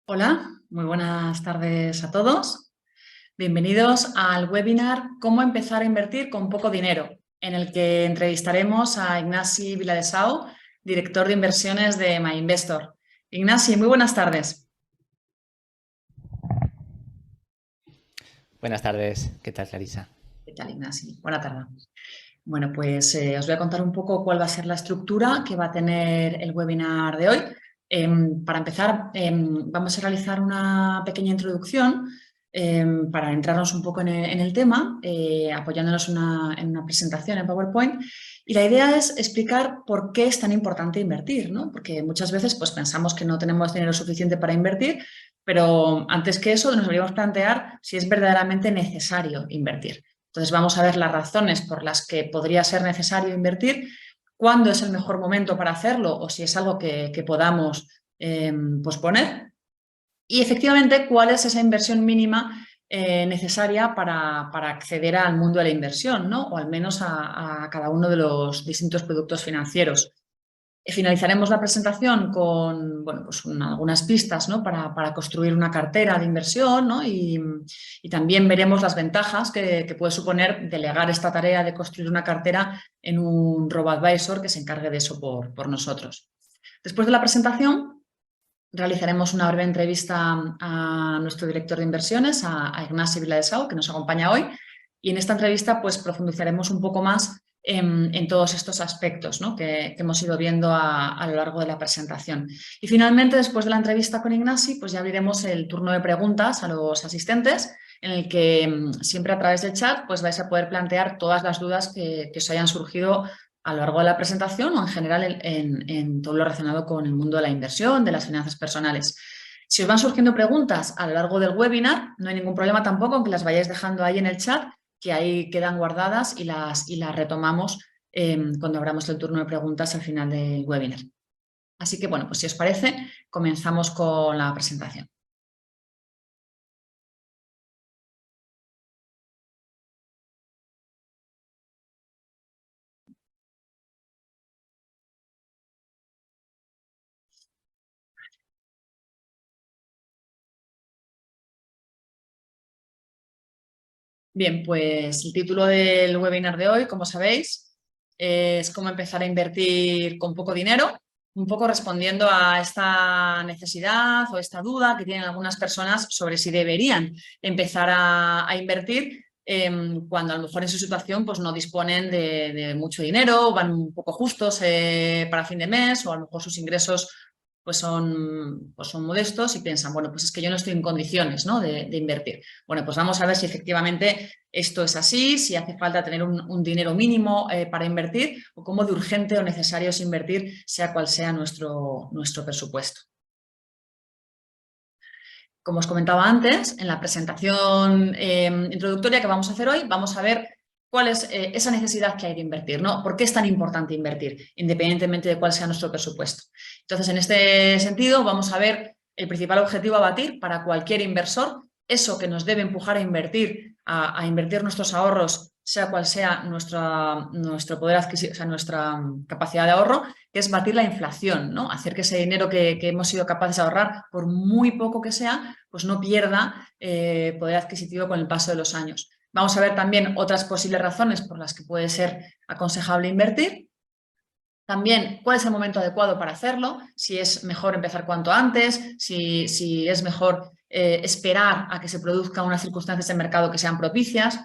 Hola, muy buenas tardes a todos. Bienvenidos al webinar Cómo empezar a invertir con poco dinero, en el que entrevistaremos a Ignasi Viladesau, director de inversiones de MyInvestor. Ignasi, muy buenas tardes. Buenas tardes, ¿qué tal, Clarisa? ¿Qué tal, Ignasi? Buena tarde. Bueno, pues os voy a contar un poco cuál va a ser la estructura que va a tener el webinar de hoy. Para empezar, vamos a realizar una pequeña introducción para entrarnos un poco en el tema, apoyándonos en una presentación en PowerPoint. Y la idea es explicar por qué es tan importante invertir, ¿no? Porque muchas veces pues, pensamos que no tenemos dinero suficiente para invertir, pero antes que eso nos deberíamos plantear si es verdaderamente necesario invertir. Entonces vamos a ver las razones por las que podría ser necesario invertir, cuándo es el mejor momento para hacerlo o si es algo que podamos posponer y efectivamente cuál es esa inversión mínima necesaria para acceder al mundo de la inversión, ¿no? O al menos a cada uno de los distintos productos financieros. Finalizaremos la presentación con pues algunas pistas, ¿no? para construir una cartera de inversión, ¿no? y también veremos las ventajas que puede suponer delegar esta tarea de construir una cartera en un robo-advisor que se encargue de eso por nosotros. Después de la presentación realizaremos una breve entrevista a nuestro director de inversiones, a Ignasi Viladesau, que nos acompaña hoy, y en esta entrevista pues profundizaremos un poco más en todos estos aspectos, ¿no? que hemos ido viendo a lo largo de la presentación. Y finalmente, después de la entrevista con Ignasi, pues ya abriremos el turno de preguntas a los asistentes, en el que siempre a través del chat pues vais a poder plantear todas las dudas que os hayan surgido a lo largo de la presentación o en general en todo lo relacionado con el mundo de la inversión, de las finanzas personales. Si os van surgiendo preguntas a lo largo del webinar, no hay ningún problema tampoco en que las vayáis dejando ahí en el chat, que ahí quedan guardadas y las retomamos cuando abramos el turno de preguntas al final del webinar. Así que, bueno, pues si os parece, comenzamos con la presentación. Bien, pues el título del webinar de hoy, como sabéis, es cómo empezar a invertir con poco dinero, un poco respondiendo a esta necesidad o esta duda que tienen algunas personas sobre si deberían empezar a invertir cuando a lo mejor en su situación pues, no disponen de mucho dinero, van un poco justos para fin de mes o a lo mejor sus ingresos pues son modestos y piensan, bueno, pues es que yo no estoy en condiciones, ¿no? de invertir. Bueno, pues vamos a ver si efectivamente esto es así, si hace falta tener un dinero mínimo para invertir o cómo de urgente o necesario es invertir, sea cual sea nuestro presupuesto. Como os comentaba antes, en la presentación introductoria que vamos a hacer hoy, vamos a ver cuál es esa necesidad que hay de invertir, ¿no? ¿Por qué es tan importante invertir, independientemente de cuál sea nuestro presupuesto? Entonces, en este sentido, vamos a ver el principal objetivo a batir para cualquier inversor, eso que nos debe empujar a invertir, a invertir nuestros ahorros, sea cual sea nuestro poder adquisitivo, o sea, nuestra capacidad de ahorro, que es batir la inflación, ¿no? Hacer que ese dinero que hemos sido capaces de ahorrar, por muy poco que sea, pues no pierda poder adquisitivo con el paso de los años. Vamos a ver también otras posibles razones por las que puede ser aconsejable invertir. También, cuál es el momento adecuado para hacerlo, si es mejor empezar cuanto antes, si es mejor esperar a que se produzcan unas circunstancias de mercado que sean propicias.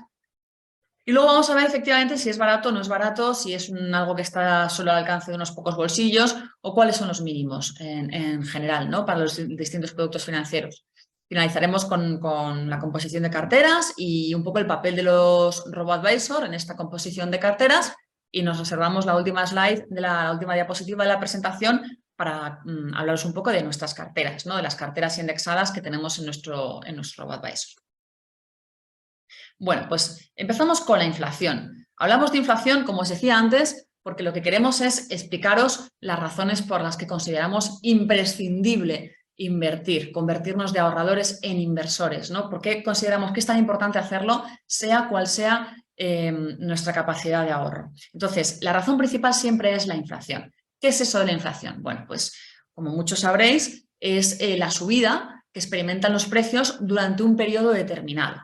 Y luego vamos a ver efectivamente si es barato o no es barato, si es algo que está solo al alcance de unos pocos bolsillos o cuáles son los mínimos en general, ¿no? Para los distintos productos financieros. Finalizaremos con la composición de carteras y un poco el papel de los robo-advisor en esta composición de carteras y nos reservamos la última slide, la última diapositiva de la presentación para hablaros un poco de nuestras carteras, ¿no? De las carteras indexadas que tenemos en nuestro robo-advisor. Bueno, pues empezamos con la inflación. Hablamos de inflación, como os decía antes, porque lo que queremos es explicaros las razones por las que consideramos imprescindible invertir, convertirnos de ahorradores en inversores, ¿no? ¿Por qué consideramos que es tan importante hacerlo, sea cual sea nuestra capacidad de ahorro? Entonces, la razón principal siempre es la inflación. ¿Qué es eso de la inflación? Bueno, pues como muchos sabréis, es la subida que experimentan los precios durante un periodo determinado.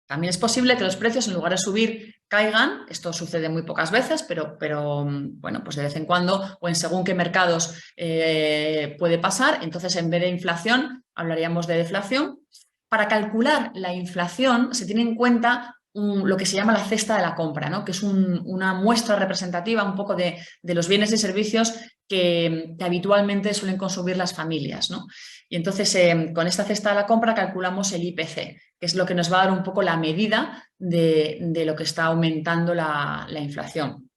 También es posible que los precios, en lugar de subir, caigan. Esto sucede muy pocas veces, pero bueno, pues de vez en cuando o en según qué mercados puede pasar. Entonces, en vez de inflación, hablaríamos de deflación. Para calcular la inflación se tiene en cuenta lo que se llama la cesta de la compra, ¿no? Que es una muestra representativa un poco de los bienes y servicios que habitualmente suelen consumir las familias, ¿no? Y entonces, con esta cesta de la compra calculamos el IPC, que es lo que nos va a dar un poco la medida de lo que está aumentando la inflación.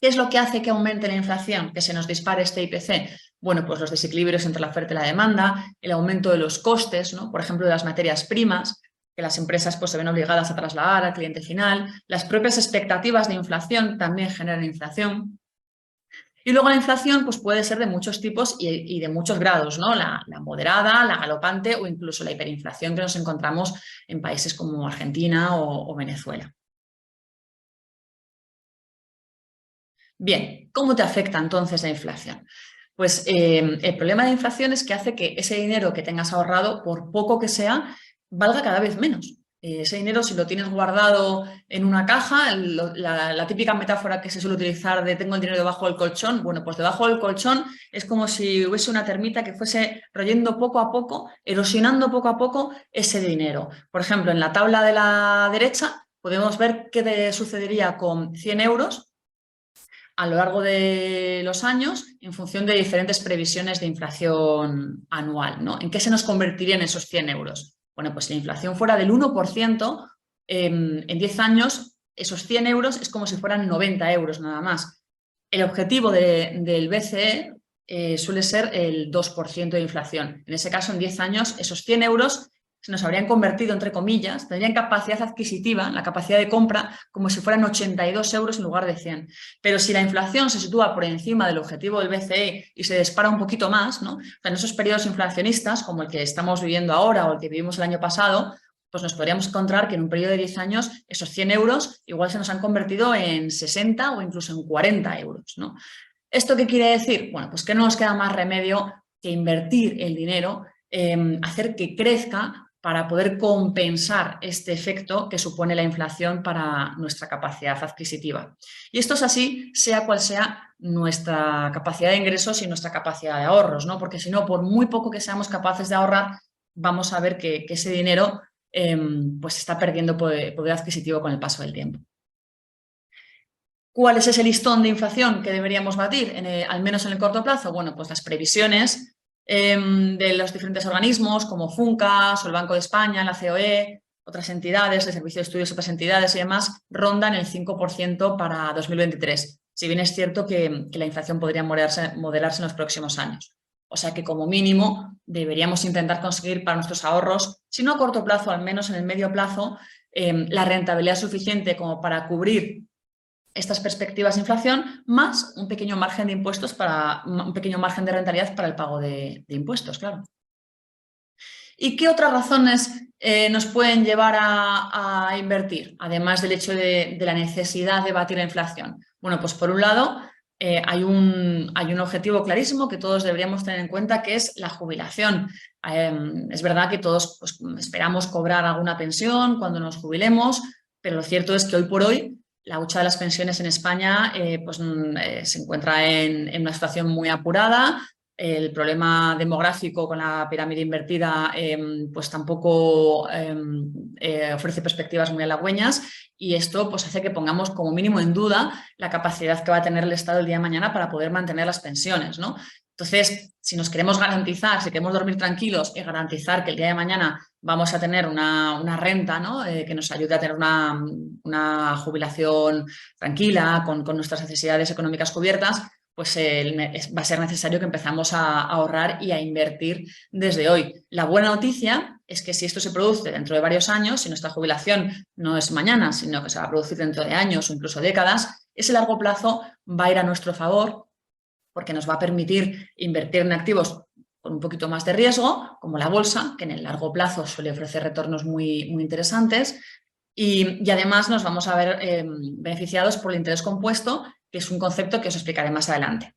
¿Qué es lo que hace que aumente la inflación? Que se nos dispare este IPC. Bueno, pues los desequilibrios entre la oferta y la demanda, el aumento de los costes, ¿no? Por ejemplo, de las materias primas, que las empresas pues, se ven obligadas a trasladar al cliente final. Las propias expectativas de inflación también generan inflación. Y luego la inflación pues, puede ser de muchos tipos y de muchos grados, ¿no? La moderada, la galopante o incluso la hiperinflación que nos encontramos en países como Argentina o Venezuela. Bien, ¿cómo te afecta entonces la inflación? Pues el problema de inflación es que hace que ese dinero que tengas ahorrado, por poco que sea, valga cada vez menos. Ese dinero, si lo tienes guardado en una caja, la típica metáfora que se suele utilizar de tengo el dinero debajo del colchón, bueno, pues debajo del colchón es como si hubiese una termita que fuese royendo poco a poco, erosionando poco a poco ese dinero. Por ejemplo, en la tabla de la derecha podemos ver qué sucedería con 100 euros a lo largo de los años en función de diferentes previsiones de inflación anual, ¿no? ¿En qué se nos convertirían esos 100 euros? Bueno, pues si la inflación fuera del 1%, en 10 años esos 100 euros es como si fueran 90 euros nada más. El objetivo del BCE suele ser el 2% de inflación. En ese caso, en 10 años, esos 100 euros se nos habrían convertido, entre comillas, tendrían capacidad adquisitiva, la capacidad de compra, como si fueran 82 euros en lugar de 100. Pero si la inflación se sitúa por encima del objetivo del BCE y se dispara un poquito más, ¿no? O sea, en esos periodos inflacionistas, como el que estamos viviendo ahora o el que vivimos el año pasado, pues nos podríamos encontrar que en un periodo de 10 años esos 100 euros igual se nos han convertido en 60 o incluso en 40 euros, ¿no? ¿Esto qué quiere decir? Bueno, pues que no nos queda más remedio que invertir el dinero, hacer que crezca para poder compensar este efecto que supone la inflación para nuestra capacidad adquisitiva. Y esto es así, sea cual sea nuestra capacidad de ingresos y nuestra capacidad de ahorros, ¿no? Porque si no, por muy poco que seamos capaces de ahorrar, vamos a ver que ese dinero pues está perdiendo poder adquisitivo con el paso del tiempo. ¿Cuál es ese listón de inflación que deberíamos batir, al menos en el corto plazo? Bueno, pues las previsiones de los diferentes organismos como FUNCAS o el Banco de España, la COE, otras entidades, el Servicio de Estudios, otras entidades y demás, rondan el 5% para 2023. Si bien es cierto que la inflación podría moderarse en los próximos años. O sea que como mínimo deberíamos intentar conseguir para nuestros ahorros, si no a corto plazo, al menos en el medio plazo, la rentabilidad suficiente como para cubrir estas perspectivas de inflación, más un pequeño margen de impuestos un pequeño margen de rentabilidad para el pago de impuestos, claro. ¿Y qué otras razones nos pueden llevar a invertir, además del hecho de la necesidad de batir la inflación? Bueno, pues por un lado hay un objetivo clarísimo que todos deberíamos tener en cuenta, que es la jubilación. Es verdad que todos pues, esperamos cobrar alguna pensión cuando nos jubilemos, pero lo cierto es que hoy por hoy la hucha de las pensiones en España se encuentra en una situación muy apurada. El problema demográfico con la pirámide invertida pues tampoco ofrece perspectivas muy halagüeñas y esto pues hace que pongamos como mínimo en duda la capacidad que va a tener el Estado el día de mañana para poder mantener las pensiones, ¿no? Entonces, si nos queremos garantizar, si queremos dormir tranquilos y garantizar que el día de mañana vamos a tener una renta, ¿no? Que nos ayude a tener una jubilación tranquila, con nuestras necesidades económicas cubiertas, pues va a ser necesario que empezamos a ahorrar y a invertir desde hoy. La buena noticia es que si esto se produce dentro de varios años, si nuestra jubilación no es mañana, sino que se va a producir dentro de años o incluso décadas, ese largo plazo va a ir a nuestro favor porque nos va a permitir invertir en activos con un poquito más de riesgo, como la bolsa, que en el largo plazo suele ofrecer retornos muy, muy interesantes, y además nos vamos a ver beneficiados por el interés compuesto, que es un concepto que os explicaré más adelante.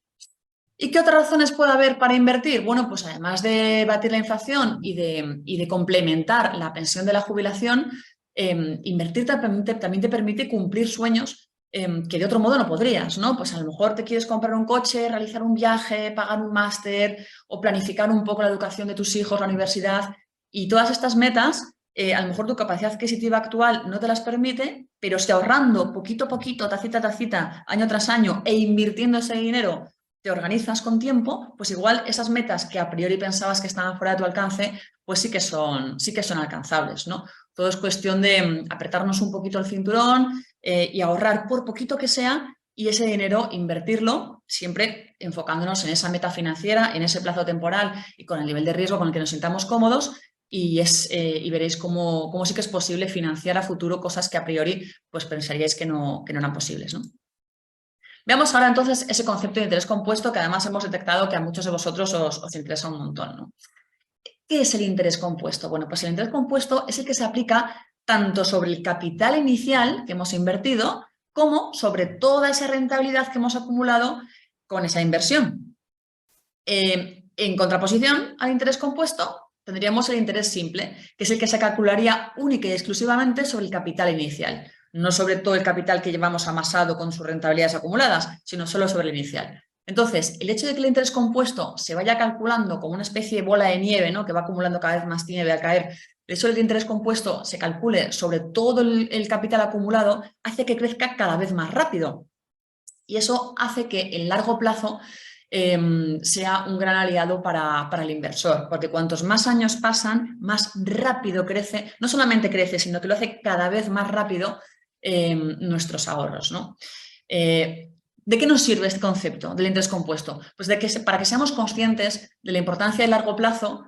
¿Y qué otras razones puede haber para invertir? Bueno, pues además de batir la inflación y de complementar la pensión de la jubilación, invertir también te permite cumplir sueños que de otro modo no podrías, ¿no? Pues a lo mejor te quieres comprar un coche, realizar un viaje, pagar un máster o planificar un poco la educación de tus hijos, la universidad, y todas estas metas, a lo mejor tu capacidad adquisitiva actual no te las permite, pero si ahorrando poquito a poquito, tacita a tacita, año tras año, e invirtiendo ese dinero, te organizas con tiempo, pues igual esas metas que a priori pensabas que estaban fuera de tu alcance, pues sí que son alcanzables, ¿no? Todo es cuestión de apretarnos un poquito el cinturón y ahorrar por poquito que sea y ese dinero invertirlo siempre enfocándonos en esa meta financiera, en ese plazo temporal y con el nivel de riesgo con el que nos sintamos cómodos y veréis cómo sí que es posible financiar a futuro cosas que a priori pues pensaríais que no eran posibles, ¿no? Veamos ahora entonces ese concepto de interés compuesto que además hemos detectado que a muchos de vosotros os interesa un montón, ¿no? ¿Qué es el interés compuesto? Bueno, pues el interés compuesto es el que se aplica tanto sobre el capital inicial que hemos invertido como sobre toda esa rentabilidad que hemos acumulado con esa inversión. En contraposición al interés compuesto tendríamos el interés simple, que es el que se calcularía única y exclusivamente sobre el capital inicial, no sobre todo el capital que llevamos amasado con sus rentabilidades acumuladas, sino solo sobre el inicial. Entonces, el hecho de que el interés compuesto se vaya calculando como una especie de bola de nieve, ¿no?, que va acumulando cada vez más nieve al caer, el hecho de que el interés compuesto se calcule sobre todo el capital acumulado hace que crezca cada vez más rápido. Y eso hace que en largo plazo sea un gran aliado para el inversor, porque cuantos más años pasan, más rápido crece, no solamente crece, sino que lo hace cada vez más rápido nuestros ahorros, ¿no? ¿De qué nos sirve este concepto del interés compuesto? Pues para que seamos conscientes de la importancia del largo plazo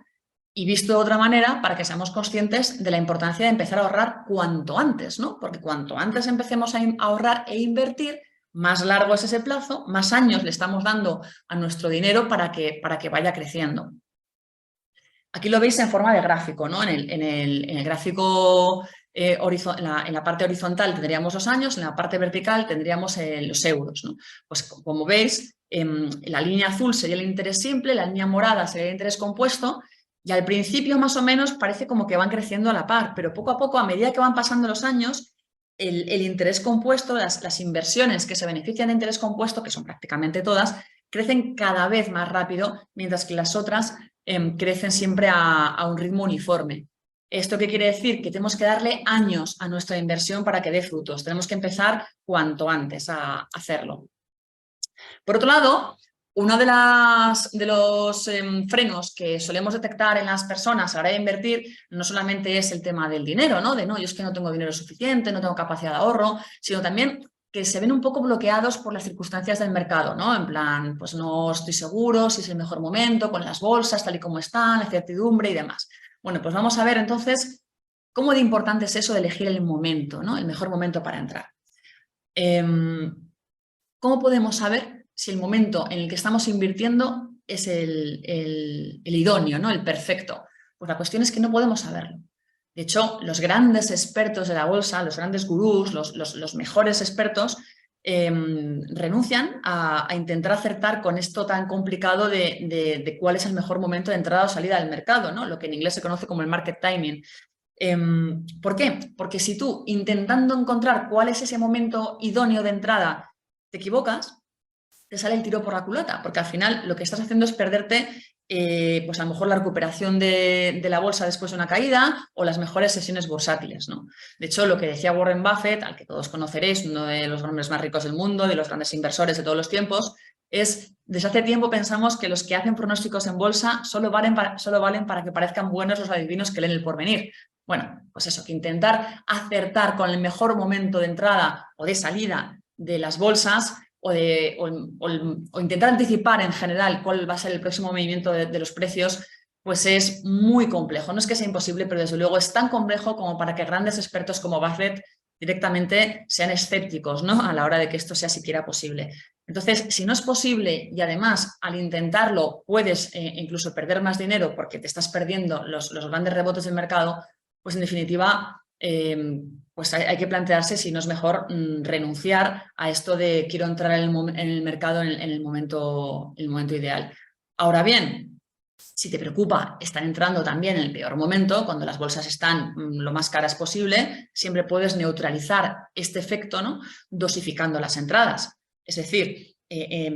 y visto de otra manera, para que seamos conscientes de la importancia de empezar a ahorrar cuanto antes, ¿no? Porque cuanto antes empecemos a ahorrar e invertir, más largo es ese plazo, más años le estamos dando a nuestro dinero para que vaya creciendo. Aquí lo veis en forma de gráfico, ¿no? En el gráfico, en la parte horizontal tendríamos los años, en la parte vertical tendríamos los euros, ¿no? Pues como veis, la línea azul sería el interés simple, la línea morada sería el interés compuesto, y al principio más o menos parece como que van creciendo a la par, pero poco a poco, a medida que van pasando los años, el interés compuesto, las inversiones que se benefician de interés compuesto, que son prácticamente todas, crecen cada vez más rápido, mientras que las otras crecen siempre a un ritmo uniforme. ¿Esto qué quiere decir? Que tenemos que darle años a nuestra inversión para que dé frutos. Tenemos que empezar cuanto antes a hacerlo. Por otro lado, uno de los frenos que solemos detectar en las personas a la hora de invertir no solamente es el tema del dinero, ¿no? No, yo es que no tengo dinero suficiente, no tengo capacidad de ahorro, sino también que se ven un poco bloqueados por las circunstancias del mercado, ¿no? En plan, pues no estoy seguro si es el mejor momento, con las bolsas tal y como están, la incertidumbre y demás. Bueno, pues vamos a ver entonces cómo de importante es eso de elegir el momento, ¿no? El mejor momento para entrar. ¿Cómo podemos saber si el momento en el que estamos invirtiendo es el idóneo, ¿no? El perfecto? Pues la cuestión es que no podemos saberlo. De hecho, los grandes expertos de la bolsa, los grandes gurús, los mejores expertos, renuncian a intentar acertar con esto tan complicado de cuál es el mejor momento de entrada o salida del mercado, ¿no? Lo que en inglés se conoce como el market timing. ¿Por qué? Porque si tú, intentando encontrar cuál es ese momento idóneo de entrada, te equivocas, te sale el tiro por la culata, porque al final lo que estás haciendo es perderte pues a lo mejor la recuperación de la bolsa después de una caída o las mejores sesiones bursátiles, ¿no? De hecho, lo que decía Warren Buffett, al que todos conoceréis, uno de los hombres más ricos del mundo, de los grandes inversores de todos los tiempos, es, desde hace tiempo pensamos que los que hacen pronósticos en bolsa solo valen para que parezcan buenos los adivinos que leen el porvenir. Bueno, pues eso, que intentar acertar con el mejor momento de entrada o de salida de las bolsas o intentar anticipar en general cuál va a ser el próximo movimiento de los precios, pues es muy complejo. No es que sea imposible, pero desde luego es tan complejo como para que grandes expertos como Buffett directamente sean escépticos, ¿no?, a la hora de que esto sea siquiera posible. Entonces, si no es posible y además al intentarlo puedes incluso perder más dinero porque te estás perdiendo los grandes rebotes del mercado, pues en definitiva pues hay que plantearse si no es mejor renunciar a esto de quiero entrar en el mercado en el momento ideal. Ahora bien, si te preocupa, están entrando también en el peor momento, cuando las bolsas están lo más caras posible, siempre puedes neutralizar este efecto, ¿no?, dosificando las entradas. Es decir,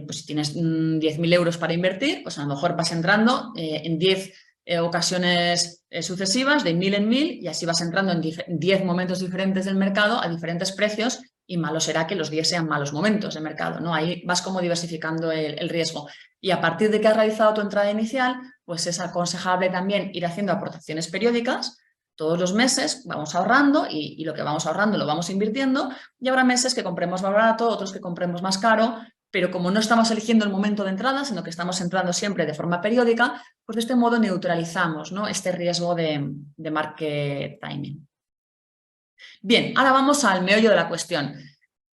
pues si tienes 10.000 euros para invertir, pues a lo mejor vas entrando en 10 ocasiones sucesivas, de 1000 en 1000, y así vas entrando en 10 momentos diferentes del mercado a diferentes precios, y malo será que los 10 sean malos momentos de mercado, ¿no? Ahí vas como diversificando el riesgo. Y a partir de que has realizado tu entrada inicial, pues es aconsejable también ir haciendo aportaciones periódicas. Todos los meses vamos ahorrando y lo que vamos ahorrando lo vamos invirtiendo, y habrá meses que compremos más barato, otros que compremos más caro, pero como no estamos eligiendo el momento de entrada, sino que estamos entrando siempre de forma periódica, pues de este modo neutralizamos, ¿no?, este riesgo de market timing. Bien, ahora vamos al meollo de la cuestión.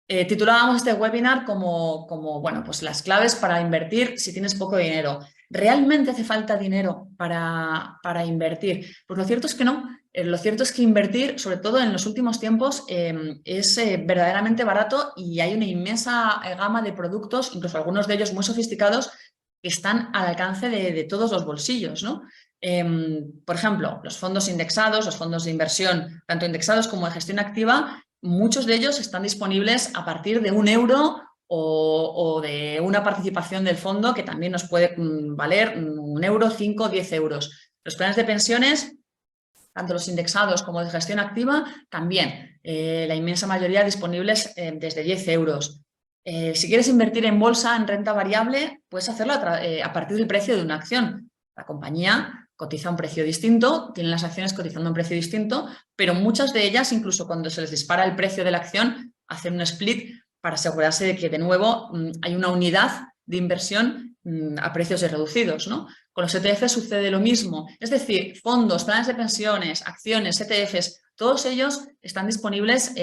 Titulábamos este webinar como bueno, pues las claves para invertir si tienes poco dinero. ¿Realmente hace falta dinero para invertir? Pues lo cierto es que no. Lo cierto es que invertir, sobre todo en los últimos tiempos, es verdaderamente barato, y hay una inmensa gama de productos, incluso algunos de ellos muy sofisticados, que están al alcance de todos los bolsillos, ¿no? Por ejemplo, los fondos indexados, los fondos de inversión, tanto indexados como de gestión activa, muchos de ellos están disponibles a partir de 1 euro o de una participación del fondo que también nos puede valer 1 euro, 5, 10 euros. Los planes de pensiones, tanto los indexados como de gestión activa, también, la inmensa mayoría disponibles desde 10 euros. Si quieres invertir en bolsa, en renta variable, puedes hacerlo a partir del precio de una acción. La compañía cotiza a un precio distinto, tienen las acciones cotizando a un precio distinto, pero muchas de ellas, incluso cuando se les dispara el precio de la acción, hacen un split para asegurarse de que, de nuevo, hay una unidad de inversión a precios reducidos, ¿no? Con los ETFs sucede lo mismo. Es decir, fondos, planes de pensiones, acciones, ETFs, todos ellos están disponibles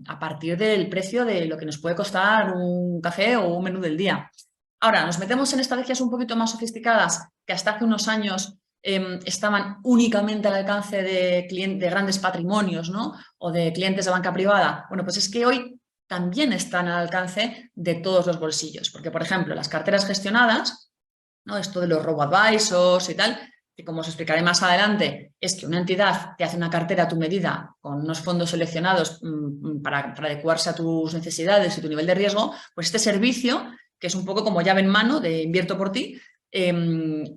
a partir del precio de lo que nos puede costar un café o un menú del día. Ahora, nos metemos en estrategias un poquito más sofisticadas que hasta hace unos años estaban únicamente al alcance de grandes patrimonios, ¿no?, o de clientes de banca privada. Bueno, pues es que hoy también están al alcance de todos los bolsillos, porque, por ejemplo, las carteras gestionadas, ¿no?, esto de los robo-advisors y tal, que como os explicaré más adelante, es que una entidad te hace una cartera a tu medida con unos fondos seleccionados para adecuarse a tus necesidades y tu nivel de riesgo, pues este servicio, que es un poco como llave en mano de invierto por ti,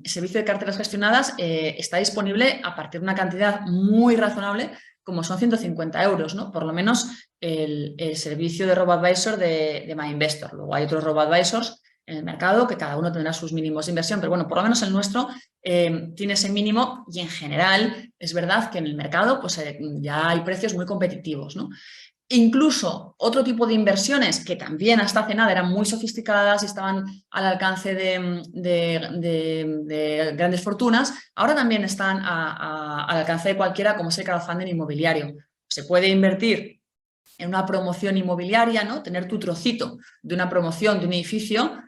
servicio de carteras gestionadas, está disponible a partir de una cantidad muy razonable, como son 150 euros, ¿no? Por lo menos el servicio de robo-advisor de MyInvestor. Luego hay otros robo-advisors en el mercado que cada uno tendrá sus mínimos de inversión, pero bueno, por lo menos el nuestro tiene ese mínimo, y en general es verdad que en el mercado pues, ya hay precios muy competitivos, ¿no? Incluso otro tipo de inversiones que también hasta hace nada eran muy sofisticadas y estaban al alcance de grandes fortunas, ahora también están al alcance de cualquiera, como es el crowdfunding inmobiliario. Se puede invertir en una promoción inmobiliaria, ¿no?, tener tu trocito de una promoción de un edificio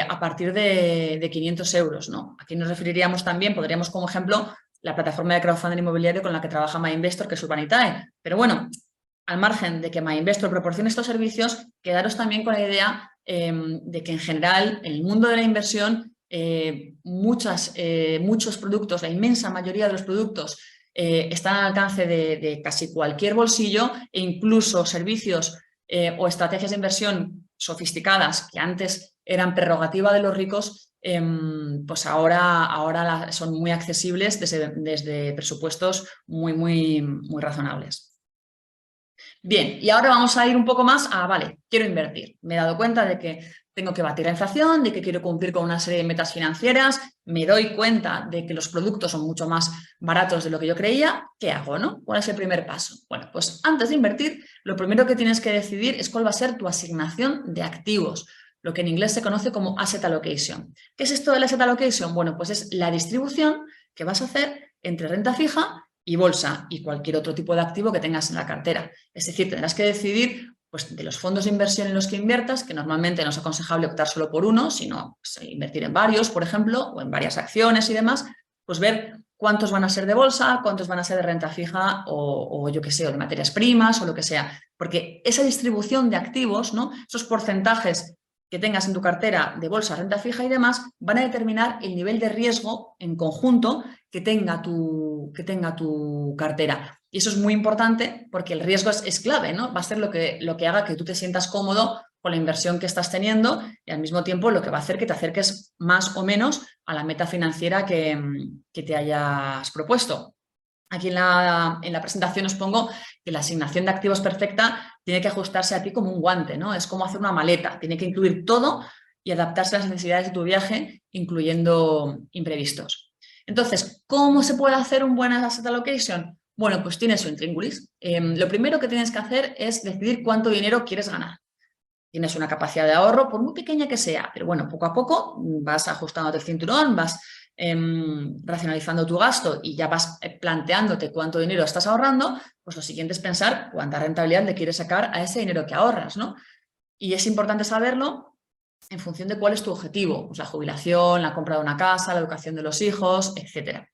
a partir de 500 euros, ¿no? Aquí nos referiríamos también, podríamos como ejemplo, la plataforma de crowdfunding inmobiliario con la que trabaja MyInvestor, que es Urbanitae. Pero bueno, al margen de que MyInvestor proporcione estos servicios, quedaros también con la idea de que en general en el mundo de la inversión muchos productos, la inmensa mayoría de los productos están al alcance de casi cualquier bolsillo, e incluso servicios o estrategias de inversión sofisticadas que antes eran prerrogativa de los ricos, pues ahora son muy accesibles desde presupuestos muy razonables. Bien, y ahora vamos a ir un poco más a, vale, quiero invertir. Me he dado cuenta de que tengo que batir la inflación, de que quiero cumplir con una serie de metas financieras, me doy cuenta de que los productos son mucho más baratos de lo que yo creía. ¿Qué hago, no? ¿Cuál es el primer paso? Bueno, pues antes de invertir, lo primero que tienes que decidir es cuál va a ser tu asignación de activos, lo que en inglés se conoce como asset allocation. ¿Qué es esto del asset allocation? Bueno, pues es la distribución que vas a hacer entre renta fija y bolsa y cualquier otro tipo de activo que tengas en la cartera. Es decir, tendrás que decidir pues, de los fondos de inversión en los que inviertas, que normalmente no es aconsejable optar solo por uno, sino pues, invertir en varios, por ejemplo, o en varias acciones y demás, pues ver cuántos van a ser de bolsa, cuántos van a ser de renta fija o yo qué sé, o de materias primas o lo que sea. Porque esa distribución de activos, ¿no? Esos porcentajes que tengas en tu cartera de bolsa, renta fija y demás, van a determinar el nivel de riesgo en conjunto que tenga tu cartera. Y eso es muy importante porque el riesgo es clave, ¿no? Va a ser lo que haga que tú te sientas cómodo con la inversión que estás teniendo y al mismo tiempo lo que va a hacer que te acerques más o menos a la meta financiera que te hayas propuesto. Aquí en la presentación os pongo que la asignación de activos perfecta tiene que ajustarse a ti como un guante, ¿no? Es como hacer una maleta, tiene que incluir todo y adaptarse a las necesidades de tu viaje, incluyendo imprevistos. Entonces, ¿cómo se puede hacer un buen asset allocation? Bueno, pues tiene su intríngulis. Lo primero que tienes que hacer es decidir cuánto dinero quieres ganar. Tienes una capacidad de ahorro, por muy pequeña que sea, pero bueno, poco a poco vas ajustándote el cinturón, vas racionalizando tu gasto y ya vas planteándote cuánto dinero estás ahorrando, pues lo siguiente es pensar cuánta rentabilidad le quieres sacar a ese dinero que ahorras, ¿no? Y es importante saberlo en función de cuál es tu objetivo, pues la jubilación, la compra de una casa, la educación de los hijos, etc.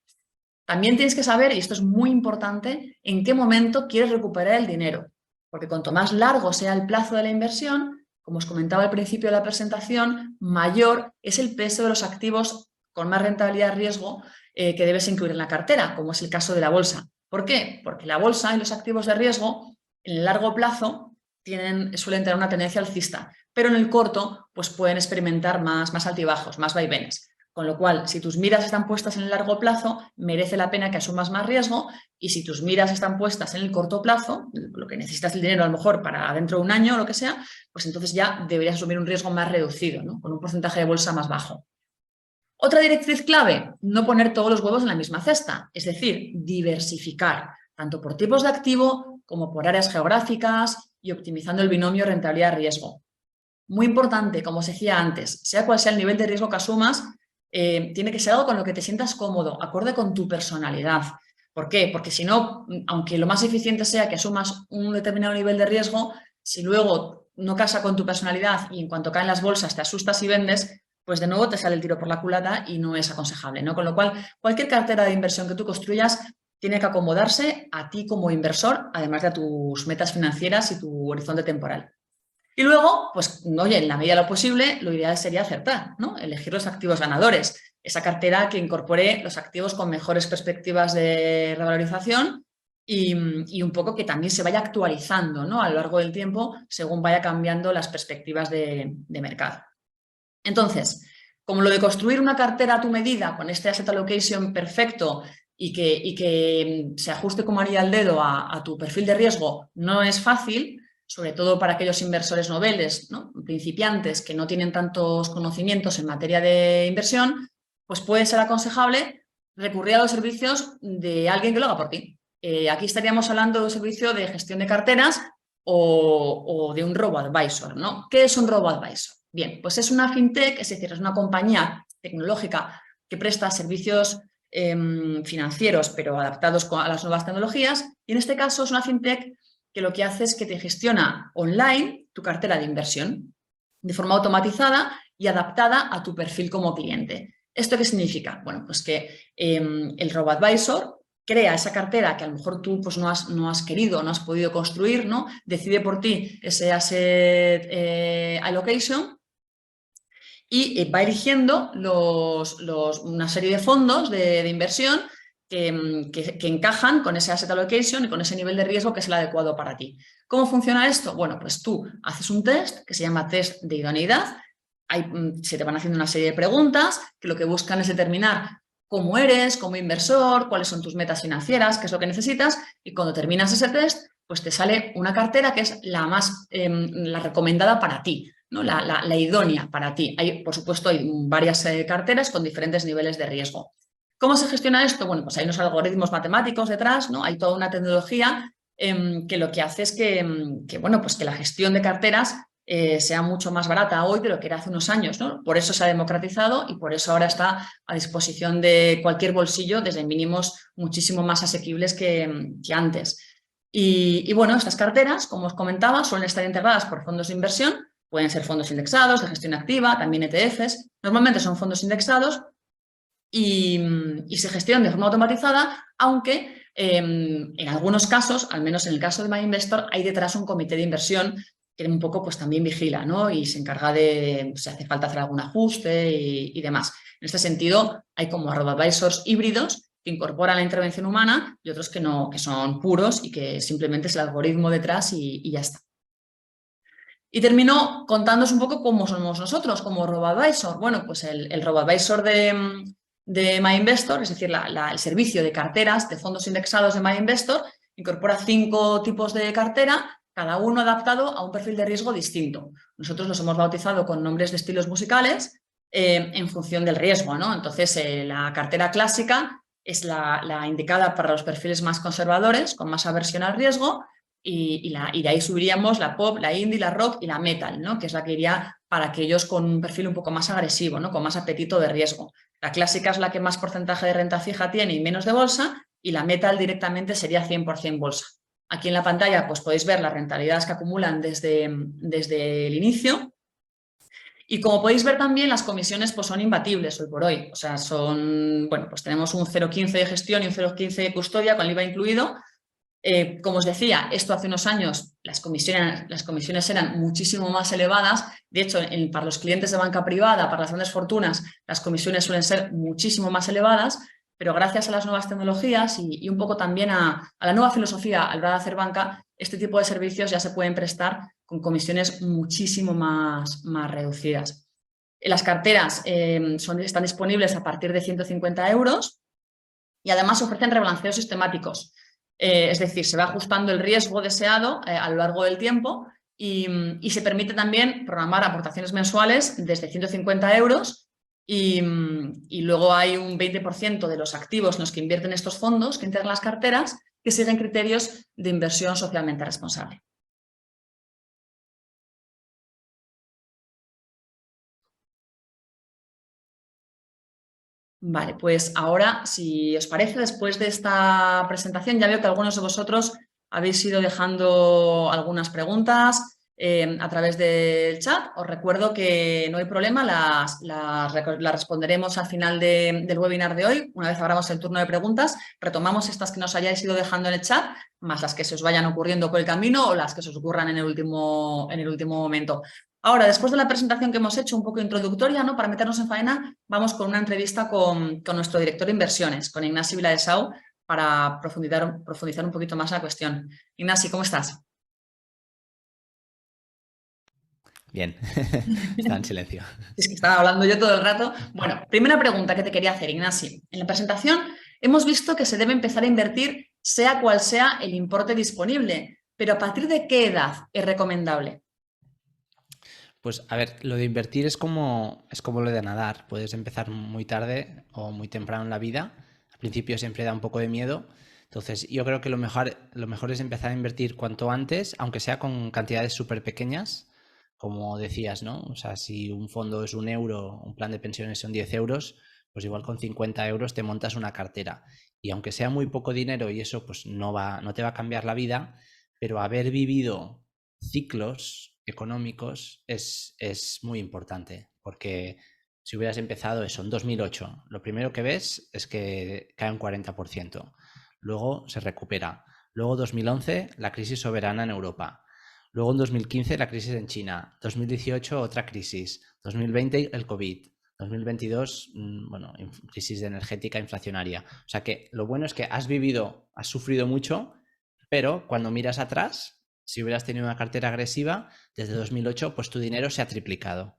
También tienes que saber, y esto es muy importante, en qué momento quieres recuperar el dinero, porque cuanto más largo sea el plazo de la inversión, como os comentaba al principio de la presentación, mayor es el peso de los activos con más rentabilidad y riesgo que debes incluir en la cartera, como es el caso de la bolsa. ¿Por qué? Porque la bolsa y los activos de riesgo en el largo plazo suelen tener una tendencia alcista, pero en el corto pues pueden experimentar más altibajos, más vaivenes. Con lo cual, si tus miras están puestas en el largo plazo, merece la pena que asumas más riesgo, y si tus miras están puestas en el corto plazo, lo que necesitas el dinero a lo mejor para dentro de un año o lo que sea, pues entonces ya deberías asumir un riesgo más reducido, ¿no? Con un porcentaje de bolsa más bajo. Otra directriz clave, no poner todos los huevos en la misma cesta, es decir, diversificar, tanto por tipos de activo como por áreas geográficas y optimizando el binomio rentabilidad-riesgo. Muy importante, como os decía antes, sea cual sea el nivel de riesgo que asumas, tiene que ser algo con lo que te sientas cómodo, acorde con tu personalidad. ¿Por qué? Porque si no, aunque lo más eficiente sea que asumas un determinado nivel de riesgo, si luego no casa con tu personalidad y en cuanto caen las bolsas te asustas y vendes, pues de nuevo te sale el tiro por la culata y no es aconsejable, ¿no? Con lo cual, cualquier cartera de inversión que tú construyas tiene que acomodarse a ti como inversor, además de a tus metas financieras y tu horizonte temporal. Y luego, pues, oye, en la medida de lo posible, lo ideal sería acertar, ¿no? Elegir los activos ganadores, esa cartera que incorpore los activos con mejores perspectivas de revalorización y un poco que también se vaya actualizando, ¿no? A lo largo del tiempo, según vaya cambiando las perspectivas de mercado. Entonces, como lo de construir una cartera a tu medida con este asset allocation perfecto y que se ajuste como anillo al dedo a tu perfil de riesgo no es fácil, sobre todo para aquellos inversores noveles, ¿no? Principiantes que no tienen tantos conocimientos en materia de inversión, pues puede ser aconsejable recurrir a los servicios de alguien que lo haga por ti. Aquí estaríamos hablando de un servicio de gestión de carteras o de un robo-advisor, ¿no? ¿Qué es un robo-advisor? Bien, pues es una fintech, es decir, es una compañía tecnológica que presta servicios financieros, pero adaptados a las nuevas tecnologías, y en este caso es una fintech que lo que hace es que te gestiona online tu cartera de inversión de forma automatizada y adaptada a tu perfil como cliente. ¿Esto qué significa? Bueno, pues que el robo-advisor crea esa cartera que a lo mejor tú pues, no has querido, no has podido construir, ¿no? Decide por ti ese asset allocation y va eligiendo una serie de fondos de inversión que encajan con ese asset allocation y con ese nivel de riesgo que es el adecuado para ti. ¿Cómo funciona esto? Bueno, pues tú haces un test que se llama test de idoneidad. Se te van haciendo una serie de preguntas que lo que buscan es determinar cómo eres como inversor, cuáles son tus metas financieras, qué es lo que necesitas, y cuando terminas ese test, pues te sale una cartera que es la recomendada para ti, ¿no? La idónea para ti. Por supuesto, hay varias carteras con diferentes niveles de riesgo. ¿Cómo se gestiona esto? Bueno, pues hay unos algoritmos matemáticos detrás, ¿no? Hay toda una tecnología que lo que hace es bueno, pues que la gestión de carteras sea mucho más barata hoy de lo que era hace unos años, ¿no? Por eso se ha democratizado y por eso ahora está a disposición de cualquier bolsillo desde mínimos muchísimo más asequibles que antes. Y bueno, estas carteras, como os comentaba, suelen estar integradas por fondos de inversión, pueden ser fondos indexados, de gestión activa, también ETFs. Normalmente son fondos indexados y se gestionan de forma automatizada, aunque en algunos casos, al menos en el caso de MyInvestor, hay detrás un comité de inversión que un poco pues también vigila, ¿no? Y se encarga de si hace falta hacer algún ajuste y demás. En este sentido, hay como robo-advisors híbridos que incorporan la intervención humana y otros que no, que son puros y que simplemente es el algoritmo detrás y ya está. Y termino contándoos un poco cómo somos nosotros como robo-advisor. Bueno, pues el robo-advisor de MyInvestor, es decir, el servicio de carteras de fondos indexados de MyInvestor, incorpora 5 tipos de cartera, cada uno adaptado a un perfil de riesgo distinto. Nosotros los hemos bautizado con nombres de estilos musicales en función del riesgo, ¿no? Entonces, la cartera clásica es la indicada para los perfiles más conservadores, con más aversión al riesgo, y de ahí subiríamos la pop, la indie, la rock y la metal, ¿no? Que es la que iría para aquellos con un perfil un poco más agresivo, ¿no? Con más apetito de riesgo. La clásica es la que más porcentaje de renta fija tiene y menos de bolsa, y la metal directamente sería 100% bolsa. Aquí en la pantalla pues, podéis ver las rentabilidades que acumulan desde el inicio. Y como podéis ver también, las comisiones pues, son imbatibles hoy por hoy. O sea, bueno, pues tenemos un 0,15 de gestión y un 0,15 de custodia con el IVA incluido. Como os decía, esto hace unos años las comisiones eran muchísimo más elevadas. De hecho, para los clientes de banca privada, para las grandes fortunas, las comisiones suelen ser muchísimo más elevadas, pero gracias a las nuevas tecnologías y un poco también a la nueva filosofía a la hora de hacer banca, este tipo de servicios ya se pueden prestar con comisiones muchísimo más reducidas. Las carteras están disponibles a partir de 150 euros y además ofrecen rebalanceos sistemáticos. Es decir, se va ajustando el riesgo deseado a lo largo del tiempo y se permite también programar aportaciones mensuales desde 150 euros y luego hay un 20% de los activos en los que invierten estos fondos, que integran las carteras, que siguen criterios de inversión socialmente responsable. Vale, pues ahora, si os parece, después de esta presentación, ya veo que algunos de vosotros habéis ido dejando algunas preguntas a través del chat. Os recuerdo que no hay problema, las responderemos al final del webinar de hoy. Una vez abramos el turno de preguntas, retomamos estas que nos hayáis ido dejando en el chat, más las que se os vayan ocurriendo por el camino o las que se os ocurran en el último momento. Ahora, después de la presentación que hemos hecho, un poco introductoria, ¿no? Para meternos en faena, vamos con una entrevista con nuestro director de inversiones, con Ignasi Viladesau, para profundizar un poquito más la cuestión. Ignasi, ¿cómo estás? Bien, estaba en silencio. Es que estaba hablando yo todo el rato. Bueno, primera pregunta que te quería hacer, Ignasi. En la presentación hemos visto que se debe empezar a invertir sea cual sea el importe disponible, pero ¿a partir de qué edad es recomendable? Pues a ver, lo de invertir es como lo de nadar. Puedes empezar muy tarde o muy temprano en la vida. Al principio siempre da un poco de miedo. Entonces yo creo que lo mejor es empezar a invertir cuanto antes, aunque sea con cantidades súper pequeñas, como decías, ¿no? O sea, si un fondo es 1 euro, un plan de pensiones son 10 euros, pues igual con 50 euros te montas una cartera. Y aunque sea muy poco dinero y eso pues no te va a cambiar la vida, pero haber vivido ciclos económicos es muy importante, porque si hubieras empezado eso en 2008, lo primero que ves es que cae un 40%, luego se recupera, luego 2011 la crisis soberana en Europa, luego en 2015 la crisis en China, 2018 otra crisis, 2020 el COVID, 2022, bueno, crisis energética inflacionaria. O sea que lo bueno es que has sufrido mucho, pero cuando miras atrás, si hubieras tenido una cartera agresiva, desde 2008, pues tu dinero se ha triplicado.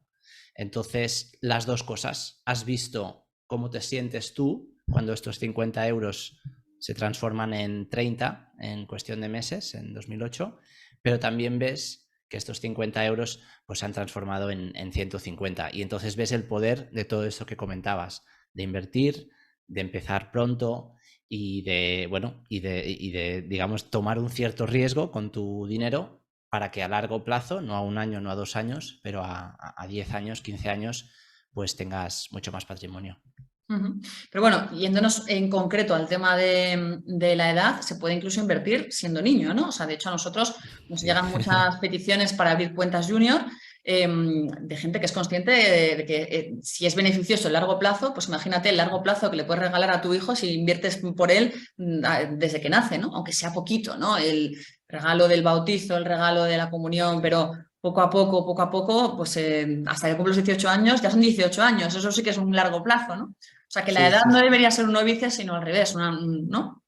Entonces, las dos cosas. Has visto cómo te sientes tú cuando estos 50 euros se transforman en 30 en cuestión de meses, en 2008, pero también ves que estos 50 euros pues, se han transformado en 150. Y entonces ves el poder de todo esto que comentabas, de invertir, de empezar pronto, y de, digamos, tomar un cierto riesgo con tu dinero para que a largo plazo, no a 1 año, no a 2 años, pero a 10 años, 15 años, pues tengas mucho más patrimonio. Pero bueno, yéndonos en concreto al tema de la edad, se puede incluso invertir siendo niño, ¿no? O sea, de hecho a nosotros nos llegan muchas peticiones para abrir cuentas junior de gente que es consciente de que si es beneficioso a largo plazo, pues imagínate el largo plazo que le puedes regalar a tu hijo si inviertes por él desde que nace, ¿no? Aunque sea poquito, ¿no? El regalo del bautizo, el regalo de la comunión, pero poco a poco, pues hasta que cumples los 18 años, ya son 18 años, eso sí que es un largo plazo, ¿no? O sea que la Sí, edad sí, no sí. debería ser un novice, sino al revés, ¿no?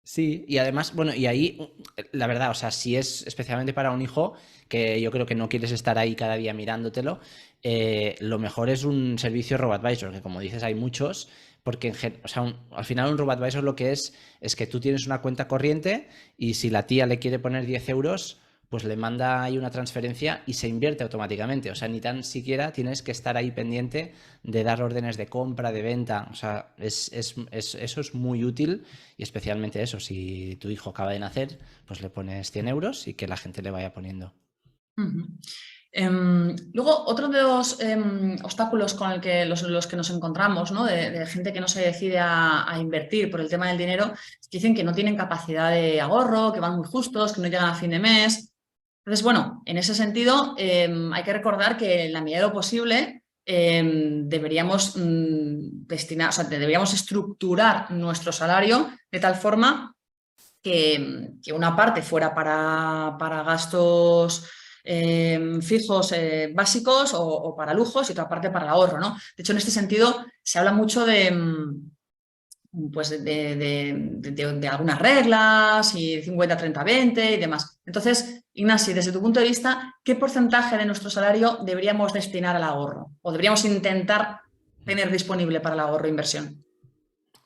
Sí, y además, bueno, y ahí, la verdad, o sea, si es especialmente para un hijo, que yo creo que no quieres estar ahí cada día mirándotelo, lo mejor es un servicio RoboAdvisor, que como dices, hay muchos, porque o sea, al final un RoboAdvisor lo que es que tú tienes una cuenta corriente y si la tía le quiere poner 10 euros, pues le manda ahí una transferencia y se invierte automáticamente. O sea, ni tan siquiera tienes que estar ahí pendiente de dar órdenes de compra, de venta. O sea, eso es muy útil y especialmente eso, si tu hijo acaba de nacer, pues le pones 100 euros y que la gente le vaya poniendo. Ujú. Luego, otro de los obstáculos con el que los que nos encontramos, ¿no? De gente que no se decide a invertir por el tema del dinero, es que dicen que no tienen capacidad de ahorro, que van muy justos, que no llegan a fin de mes. Entonces, bueno, en ese sentido, hay que recordar que en la medida de lo posible deberíamos destinar, o sea, deberíamos estructurar nuestro salario de tal forma que una parte fuera para gastos fijos básicos o para lujos y otra parte para el ahorro, ¿no? De hecho, en este sentido, se habla mucho pues de algunas reglas y 50-30-20 y demás. Entonces, Ignasi, desde tu punto de vista, ¿qué porcentaje de nuestro salario deberíamos destinar al ahorro? ¿O deberíamos intentar tener disponible para el ahorro e inversión?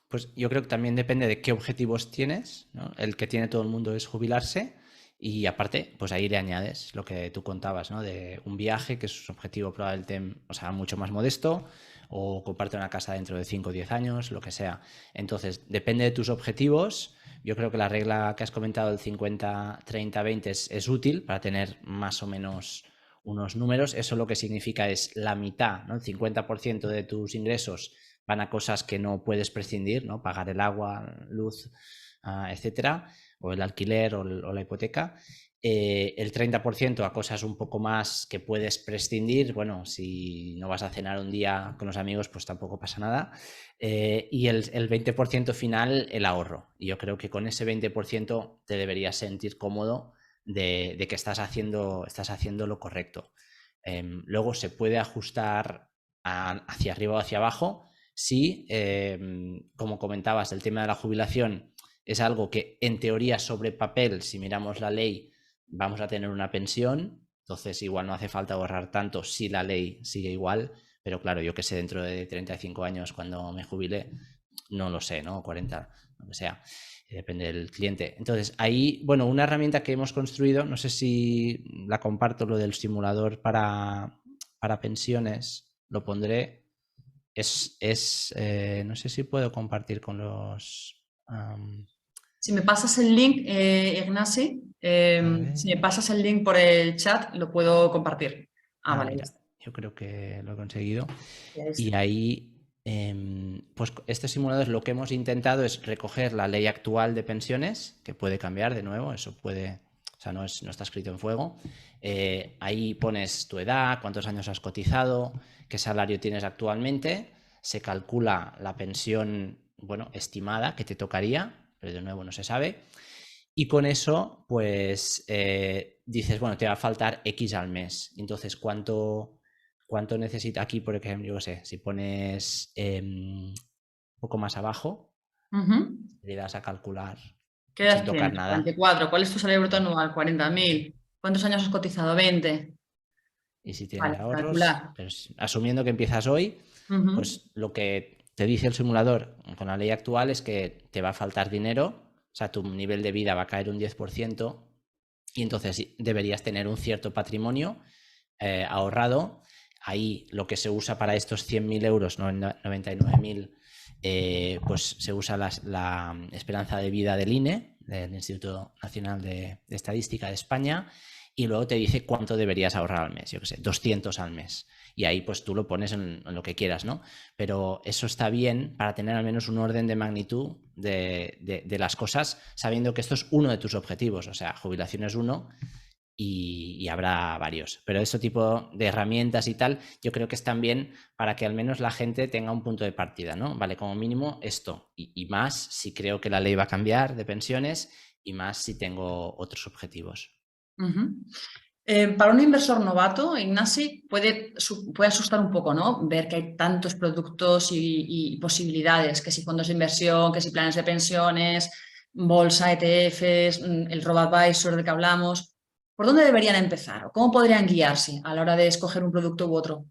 Pues yo creo que también depende de qué objetivos tienes, ¿no? El que tiene todo el mundo es jubilarse y aparte, pues ahí le añades lo que tú contabas, ¿no? De un viaje que es un objetivo probablemente, o sea, mucho más modesto o comparte una casa dentro de 5 o 10 años, lo que sea. Entonces, depende de tus objetivos. Yo creo que la regla que has comentado, el 50-30-20, es útil para tener más o menos unos números. Eso lo que significa es la mitad, ¿no? El 50% de tus ingresos van a cosas que no puedes prescindir, ¿no? Pagar el agua, luz, etcétera, o el alquiler o la hipoteca. El 30% a cosas un poco más que puedes prescindir. Bueno, si no vas a cenar un día con los amigos, pues tampoco pasa nada. Y el 20% final, el ahorro. Y yo creo que con ese 20% te deberías sentir cómodo de que estás haciendo lo correcto. Luego se puede ajustar hacia arriba o hacia abajo si, como comentabas, el tema de la jubilación es algo que en teoría sobre papel, si miramos la ley, vamos a tener una pensión, entonces igual no hace falta ahorrar tanto si la ley sigue igual, pero claro, yo que sé, dentro de 35 años cuando me jubile, no lo sé, ¿no? 40, lo que sea, depende del cliente. Entonces, ahí, bueno, una herramienta que hemos construido, no sé si la comparto, lo del simulador para pensiones, lo pondré, no sé si puedo compartir con los... Si me pasas el link, Ignasi, a si me ver. pasas el link por el chat, lo puedo compartir. Ah, Ah, vale, ya mira, está. yo creo que lo he conseguido. Ya está. Y ahí, pues este simulador lo que hemos intentado es recoger la ley actual de pensiones, que puede cambiar de nuevo, eso puede, o sea, no está escrito en fuego. Ahí pones tu edad, cuántos años has cotizado, qué salario tienes actualmente, se calcula la pensión, bueno, estimada que te tocaría, pero de nuevo no se sabe. Y con eso, pues dices, bueno, te va a faltar X al mes. Entonces, ¿cuánto necesita aquí? Por ejemplo, yo qué sé, si pones un poco más abajo, Ujú. le das a calcular ¿Qué sin edad tocar tienes? nada. 44. ¿Cuál es tu salario bruto anual? 40.000. ¿Cuántos años has cotizado? 20. Y si tienes Vale, ahorros, calcular. pues asumiendo que empiezas hoy, Ujú. pues lo que te dice el simulador con la ley actual es que te va a faltar dinero, o sea, tu nivel de vida va a caer un 10% y entonces deberías tener un cierto patrimonio ahorrado. Ahí lo que se usa para estos 100.000 euros, 99.000, pues se usa la esperanza de vida del INE, del Instituto Nacional de Estadística de España, y luego te dice cuánto deberías ahorrar al mes, yo qué sé, 200 al mes. Y ahí pues tú lo pones en lo que quieras, ¿no? Pero eso está bien para tener al menos un orden de magnitud de las cosas, sabiendo que esto es uno de tus objetivos, o sea, jubilación es uno, y habrá varios. Pero ese tipo de herramientas y tal, yo creo que están bien para que al menos la gente tenga un punto de partida, ¿no? Vale, como mínimo esto y más si creo que la ley va a cambiar de pensiones y más si tengo otros objetivos. Para un inversor novato, Ignasi, puede asustar un poco, ¿no? Ver que hay tantos productos y posibilidades, que si fondos de inversión, que si planes de pensiones, bolsa, ETFs, el robo-advisor del que hablamos. ¿Por dónde deberían empezar? ¿O cómo podrían guiarse a la hora de escoger un producto u otro?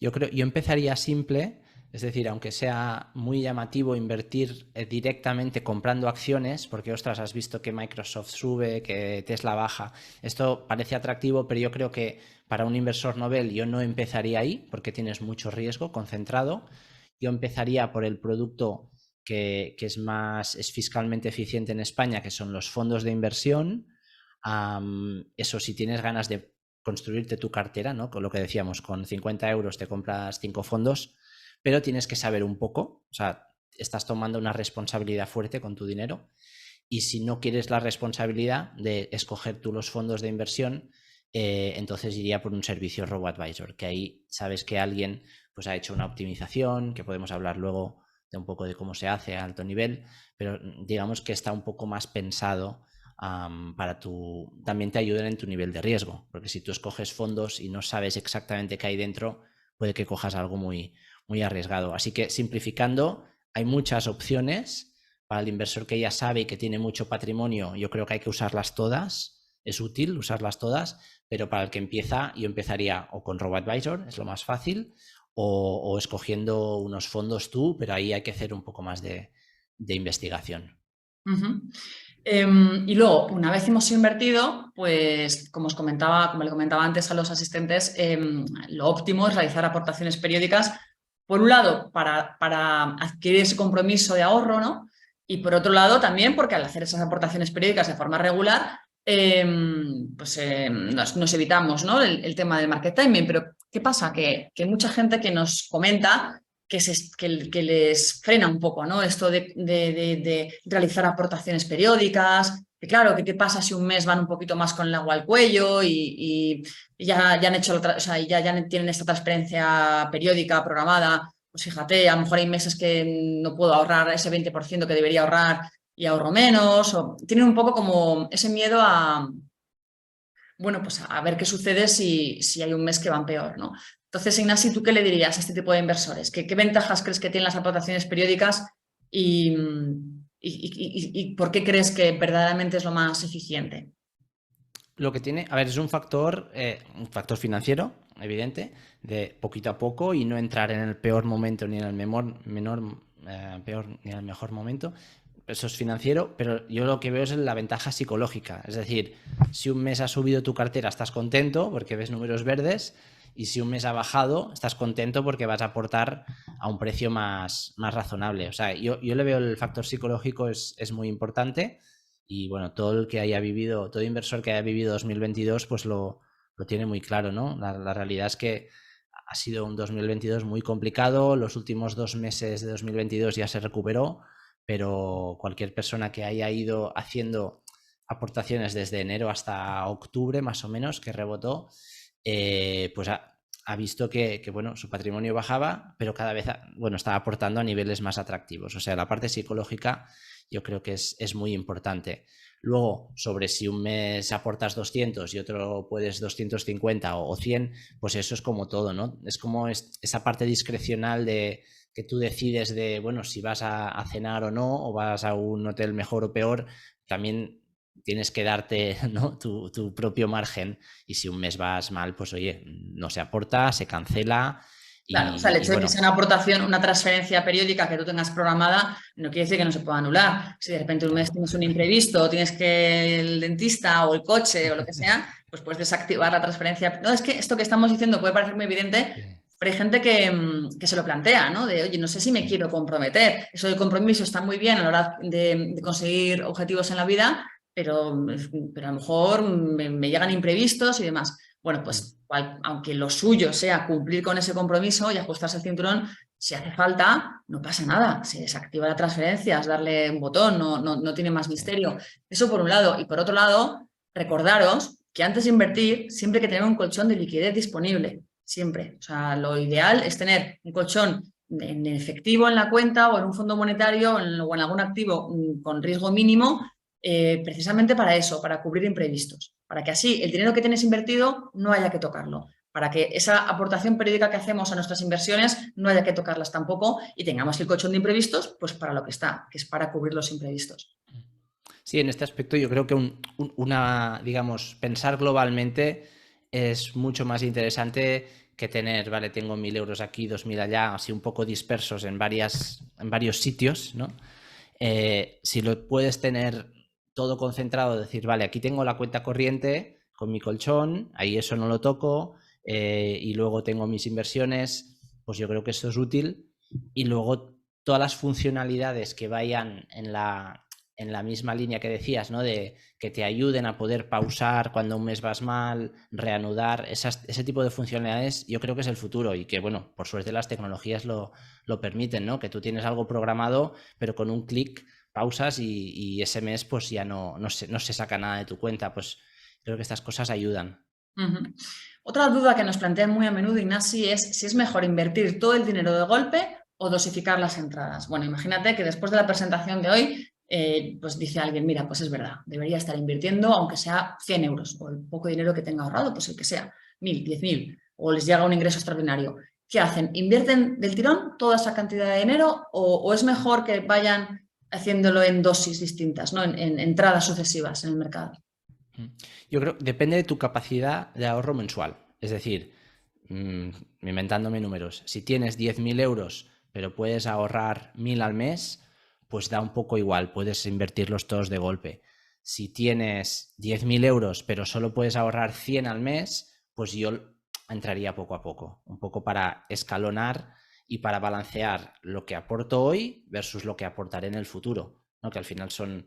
Yo empezaría simple, es decir, aunque sea muy llamativo invertir directamente comprando acciones, porque ostras, has visto que Microsoft sube, que Tesla baja. Esto parece atractivo, pero yo creo que para un inversor novel yo no empezaría ahí, porque tienes mucho riesgo concentrado. Yo empezaría por el producto que es fiscalmente eficiente en España, que son los fondos de inversión. Eso, si tienes ganas de construirte tu cartera, ¿no? Con lo que decíamos, con 50 euros te compras 5 fondos, pero tienes que saber un poco, o sea, estás tomando una responsabilidad fuerte con tu dinero y si no quieres la responsabilidad de escoger tú los fondos de inversión, entonces iría por un servicio robo-advisor, que ahí sabes que alguien pues ha hecho una optimización, que podemos hablar luego de un poco de cómo se hace a alto nivel, pero digamos que está un poco más pensado para también te ayuden en tu nivel de riesgo, porque si tú escoges fondos y no sabes exactamente qué hay dentro, puede que cojas algo muy arriesgado. Así que simplificando, hay muchas opciones para el inversor que ya sabe y que tiene mucho patrimonio. Yo creo que hay que usarlas todas, es útil usarlas todas, pero para el que empieza, yo empezaría o con RoboAdvisor, es lo más fácil, o escogiendo unos fondos tú, pero ahí hay que hacer un poco más de investigación. Y luego, una vez hemos invertido, pues como le comentaba antes a los asistentes, lo óptimo es realizar aportaciones periódicas, por un lado, para adquirir ese compromiso de ahorro, ¿no? Y por otro lado, también porque al hacer esas aportaciones periódicas de forma regular, nos evitamos, ¿no? El tema del market timing. Pero, ¿qué pasa? Que mucha gente que nos comenta que les frena un poco, ¿no? Esto de realizar aportaciones periódicas, que claro, que qué pasa si un mes van un poquito más con el agua al cuello y ya han hecho, o sea, ya tienen esta transferencia periódica programada. Pues fíjate, a lo mejor hay meses que no puedo ahorrar ese 20% que debería ahorrar y ahorro menos, o tienen un poco como ese miedo bueno, pues a ver qué sucede si hay un mes que van peor, ¿no? Entonces, Ignasi, ¿tú qué le dirías a este tipo de inversores? ¿Qué ventajas crees que tienen las aportaciones periódicas y por qué crees que verdaderamente es lo más eficiente? Lo que tiene, a ver, es un factor financiero, evidente, de poquito a poco y no entrar en el peor momento ni en el peor ni en el mejor momento. Eso es financiero, pero yo lo que veo es la ventaja psicológica. Es decir, si un mes ha subido tu cartera, estás contento porque ves números verdes, y si un mes ha bajado, estás contento porque vas a aportar a un precio más razonable. O sea, yo le veo el factor psicológico es muy importante. Y bueno, todo inversor que haya vivido 2022, pues lo tiene muy claro, ¿no? La realidad es que ha sido un 2022 muy complicado, los últimos 2 meses de 2022 ya se recuperó, pero cualquier persona que haya ido haciendo aportaciones desde enero hasta octubre, más o menos, que rebotó, pues ha visto que, bueno, su patrimonio bajaba, pero cada vez, bueno, estaba aportando a niveles más atractivos. O sea, la parte psicológica yo creo que es muy importante. Luego, sobre si un mes aportas 200 y otro puedes 250 o 100, pues eso es como todo, ¿no? Es como esa parte discrecional de que tú decides de, bueno, si vas a cenar o no, o vas a un hotel mejor o peor, también tienes que darte, ¿no? tu propio margen, y si un mes vas mal, pues oye, no se aporta, se cancela. Claro, o sea, el Y hecho de que bueno, sea una aportación, una transferencia periódica que tú tengas programada, no quiere decir que no se pueda anular. Si de repente un mes claro, tienes un imprevisto, tienes que el dentista o el coche o lo que sea, pues puedes desactivar la transferencia. No, es que esto que estamos diciendo puede parecer muy evidente, sí, pero hay gente que se lo plantea, ¿no? De, oye, no sé si me quiero comprometer. Eso del compromiso está muy bien a la hora de conseguir objetivos en la vida, pero a lo mejor me llegan imprevistos y demás. Bueno, pues aunque lo suyo sea cumplir con ese compromiso y ajustarse el cinturón, si hace falta, no pasa nada. Se desactiva la transferencia, es darle un botón, no tiene más sí. misterio. Eso por un lado. Y por otro lado, recordaros que antes de invertir siempre hay que tener un colchón de liquidez disponible, siempre. O sea, lo ideal es tener un colchón en efectivo en la cuenta o en un fondo monetario o en algún activo con riesgo mínimo, precisamente para eso, para cubrir imprevistos, para que así el dinero que tienes invertido no haya que tocarlo, para que esa aportación periódica que hacemos a nuestras inversiones no haya que tocarlas tampoco y tengamos el colchón de imprevistos pues para lo que está, que es para cubrir los imprevistos. Sí, en este aspecto yo creo que digamos, pensar globalmente es mucho más interesante que tener, vale, tengo 1.000 euros aquí, 2.000 allá, así un poco dispersos en varios sitios, ¿no? Si lo puedes tener todo concentrado, decir, vale, aquí tengo la cuenta corriente con mi colchón, ahí eso no lo toco, y luego tengo mis inversiones, pues yo creo que esto es útil. Y luego todas las funcionalidades que vayan en la misma línea que decías, ¿no? De que te ayuden a poder pausar cuando un mes vas mal, reanudar, ese tipo de funcionalidades yo creo que es el futuro y que, bueno, por suerte las tecnologías lo permiten, ¿no? Que tú tienes algo programado, pero con un clic pausas y ese mes pues ya no se saca nada de tu cuenta. Pues creo que estas cosas ayudan. Otra duda que nos plantean muy a menudo, Ignasi, es si es mejor invertir todo el dinero de golpe o dosificar las entradas. Bueno, imagínate que después de la presentación de hoy, pues dice alguien, mira, pues es verdad, debería estar invirtiendo aunque sea 100 euros o el poco dinero que tenga ahorrado, pues el que sea, 1.000, 10.000, o les llega un ingreso extraordinario. ¿Qué hacen? ¿Invierten del tirón toda esa cantidad de dinero o es mejor que vayan haciéndolo en dosis distintas, ¿no? en entradas sucesivas en el mercado? Yo creo que depende de tu capacidad de ahorro mensual. Es decir, inventándome números, si tienes 10.000 euros pero puedes ahorrar 1.000 al mes, pues da un poco igual, puedes invertirlos todos de golpe. Si tienes 10.000 euros pero solo puedes ahorrar 100 al mes, pues yo entraría poco a poco, un poco para escalonar y para balancear lo que aporto hoy versus lo que aportaré en el futuro, ¿no? Que al final son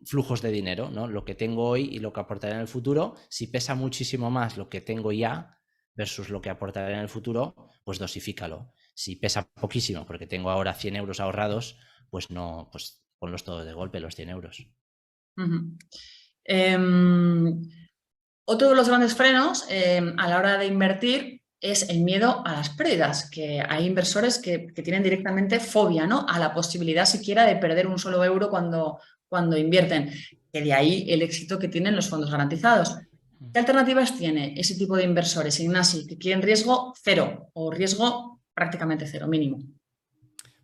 flujos de dinero, ¿no? Lo que tengo hoy y lo que aportaré en el futuro. Si pesa muchísimo más lo que tengo ya versus lo que aportaré en el futuro, pues dosifícalo. Si pesa poquísimo porque tengo ahora 100 euros ahorrados, pues no, pues ponlos todos de golpe, los 100 euros. Otro de los grandes frenos a la hora de invertir es el miedo a las pérdidas, que hay inversores que tienen directamente fobia, ¿no? A la posibilidad siquiera de perder un solo euro cuando invierten, que de ahí el éxito que tienen los fondos garantizados. ¿Qué alternativas tiene ese tipo de inversores, Ignasi, que quieren riesgo cero o riesgo prácticamente cero, mínimo?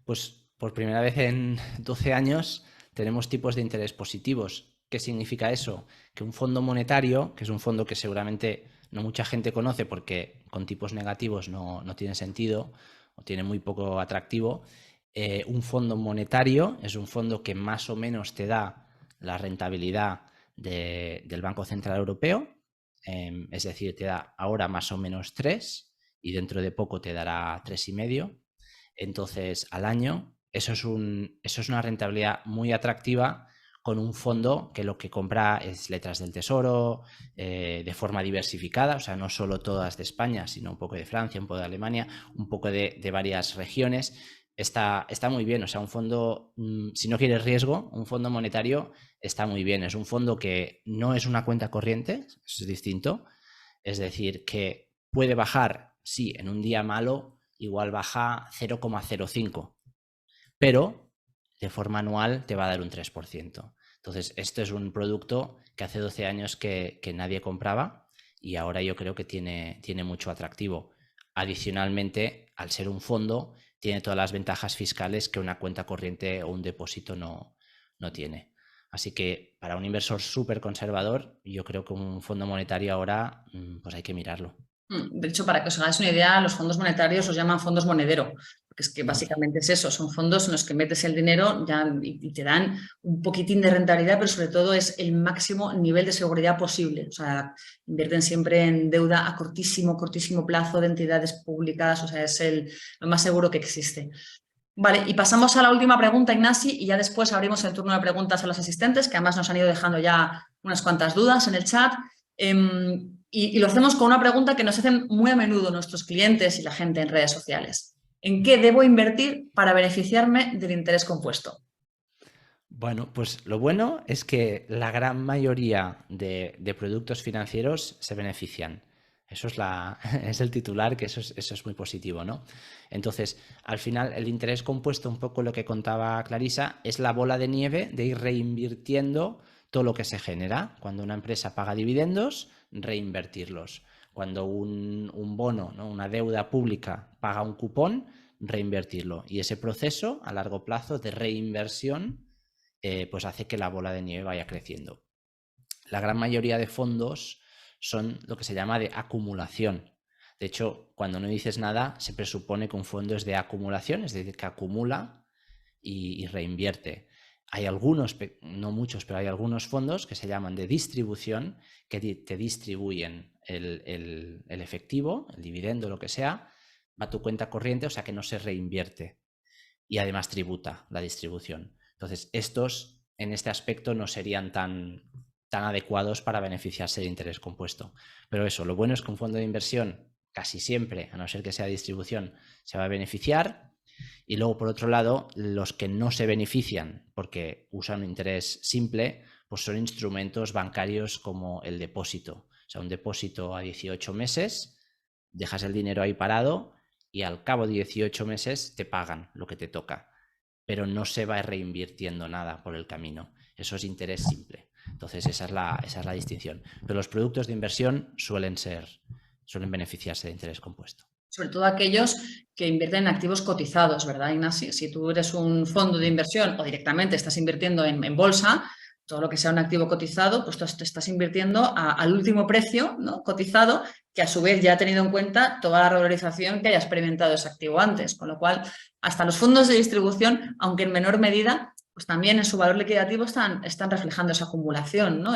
Pues por primera vez en 12 años tenemos tipos de interés positivos. ¿Qué significa eso? Que un fondo monetario, que es un fondo que seguramente no mucha gente conoce porque con tipos negativos no tiene sentido o tiene muy poco atractivo, un fondo monetario es un fondo que más o menos te da la rentabilidad del Banco Central Europeo, es decir, te da ahora más o menos 3 y dentro de poco te dará 3,5. Entonces, al año, eso es una rentabilidad muy atractiva con un fondo que lo que compra es letras del Tesoro, de forma diversificada, o sea, no solo todas de España, sino un poco de Francia, un poco de Alemania, un poco de varias regiones. Está muy bien, o sea, un fondo, si no quieres riesgo, un fondo monetario está muy bien. Es un fondo que no es una cuenta corriente, es distinto, es decir, que puede bajar, sí, en un día malo, igual baja 0,05, pero de forma anual te va a dar un 3%. Entonces, esto es un producto que hace 12 años que nadie compraba y ahora yo creo que tiene mucho atractivo. Adicionalmente, al ser un fondo, tiene todas las ventajas fiscales que una cuenta corriente o un depósito no tiene. Así que para un inversor súper conservador, yo creo que un fondo monetario ahora, pues hay que mirarlo. De hecho, para que os hagáis una idea, los fondos monetarios os llaman fondos monedero, porque es que básicamente es eso, son fondos en los que metes el dinero y te dan un poquitín de rentabilidad, pero sobre todo es el máximo nivel de seguridad posible. O sea, invierten siempre en deuda a cortísimo plazo de entidades públicas, o sea, es lo más seguro que existe. Vale, y pasamos a la última pregunta, Ignasi, y ya después abrimos el turno de preguntas a los asistentes, que además nos han ido dejando ya unas cuantas dudas en el chat. Y lo hacemos con una pregunta que nos hacen muy a menudo nuestros clientes y la gente en redes sociales. ¿En qué debo invertir para beneficiarme del interés compuesto? Bueno, pues lo bueno es que la gran mayoría de productos financieros se benefician. Eso es, es el titular, que eso es muy positivo, ¿no? Entonces, al final, el interés compuesto, un poco lo que contaba Clarisa, es la bola de nieve de ir reinvirtiendo todo lo que se genera. Cuando una empresa paga dividendos, reinvertirlos. Cuando un bono, ¿no? Una deuda pública paga un cupón, reinvertirlo. Y ese proceso a largo plazo de reinversión pues hace que la bola de nieve vaya creciendo. La gran mayoría de fondos son lo que se llama de acumulación. De hecho, cuando no dices nada, se presupone que un fondo es de acumulación, es decir, que acumula y reinvierte. Hay algunos, no muchos, pero hay algunos fondos que se llaman de distribución, que te distribuyen el efectivo, el dividendo, lo que sea, va a tu cuenta corriente, o sea que no se reinvierte. Y además tributa la distribución. Entonces, estos en este aspecto no serían tan adecuados para beneficiarse de interés compuesto. Pero eso, lo bueno es que un fondo de inversión casi siempre, a no ser que sea distribución, se va a beneficiar. Y luego, por otro lado, los que no se benefician porque usan un interés simple, pues son instrumentos bancarios como el depósito. O sea, un depósito a 18 meses, dejas el dinero ahí parado y al cabo de 18 meses te pagan lo que te toca, pero no se va reinvirtiendo nada por el camino. Eso es interés simple. Entonces esa es la distinción. Pero los productos de inversión suelen beneficiarse de interés compuesto. Sobre todo aquellos que invierten en activos cotizados, ¿verdad, Ignacio? Si tú eres un fondo de inversión o directamente estás invirtiendo en bolsa, todo lo que sea un activo cotizado, pues tú te estás invirtiendo al último precio, ¿no?, cotizado, que a su vez ya ha tenido en cuenta toda la revalorización que haya experimentado ese activo antes. Con lo cual, hasta los fondos de distribución, aunque en menor medida, pues también en su valor liquidativo están reflejando esa acumulación, ¿no?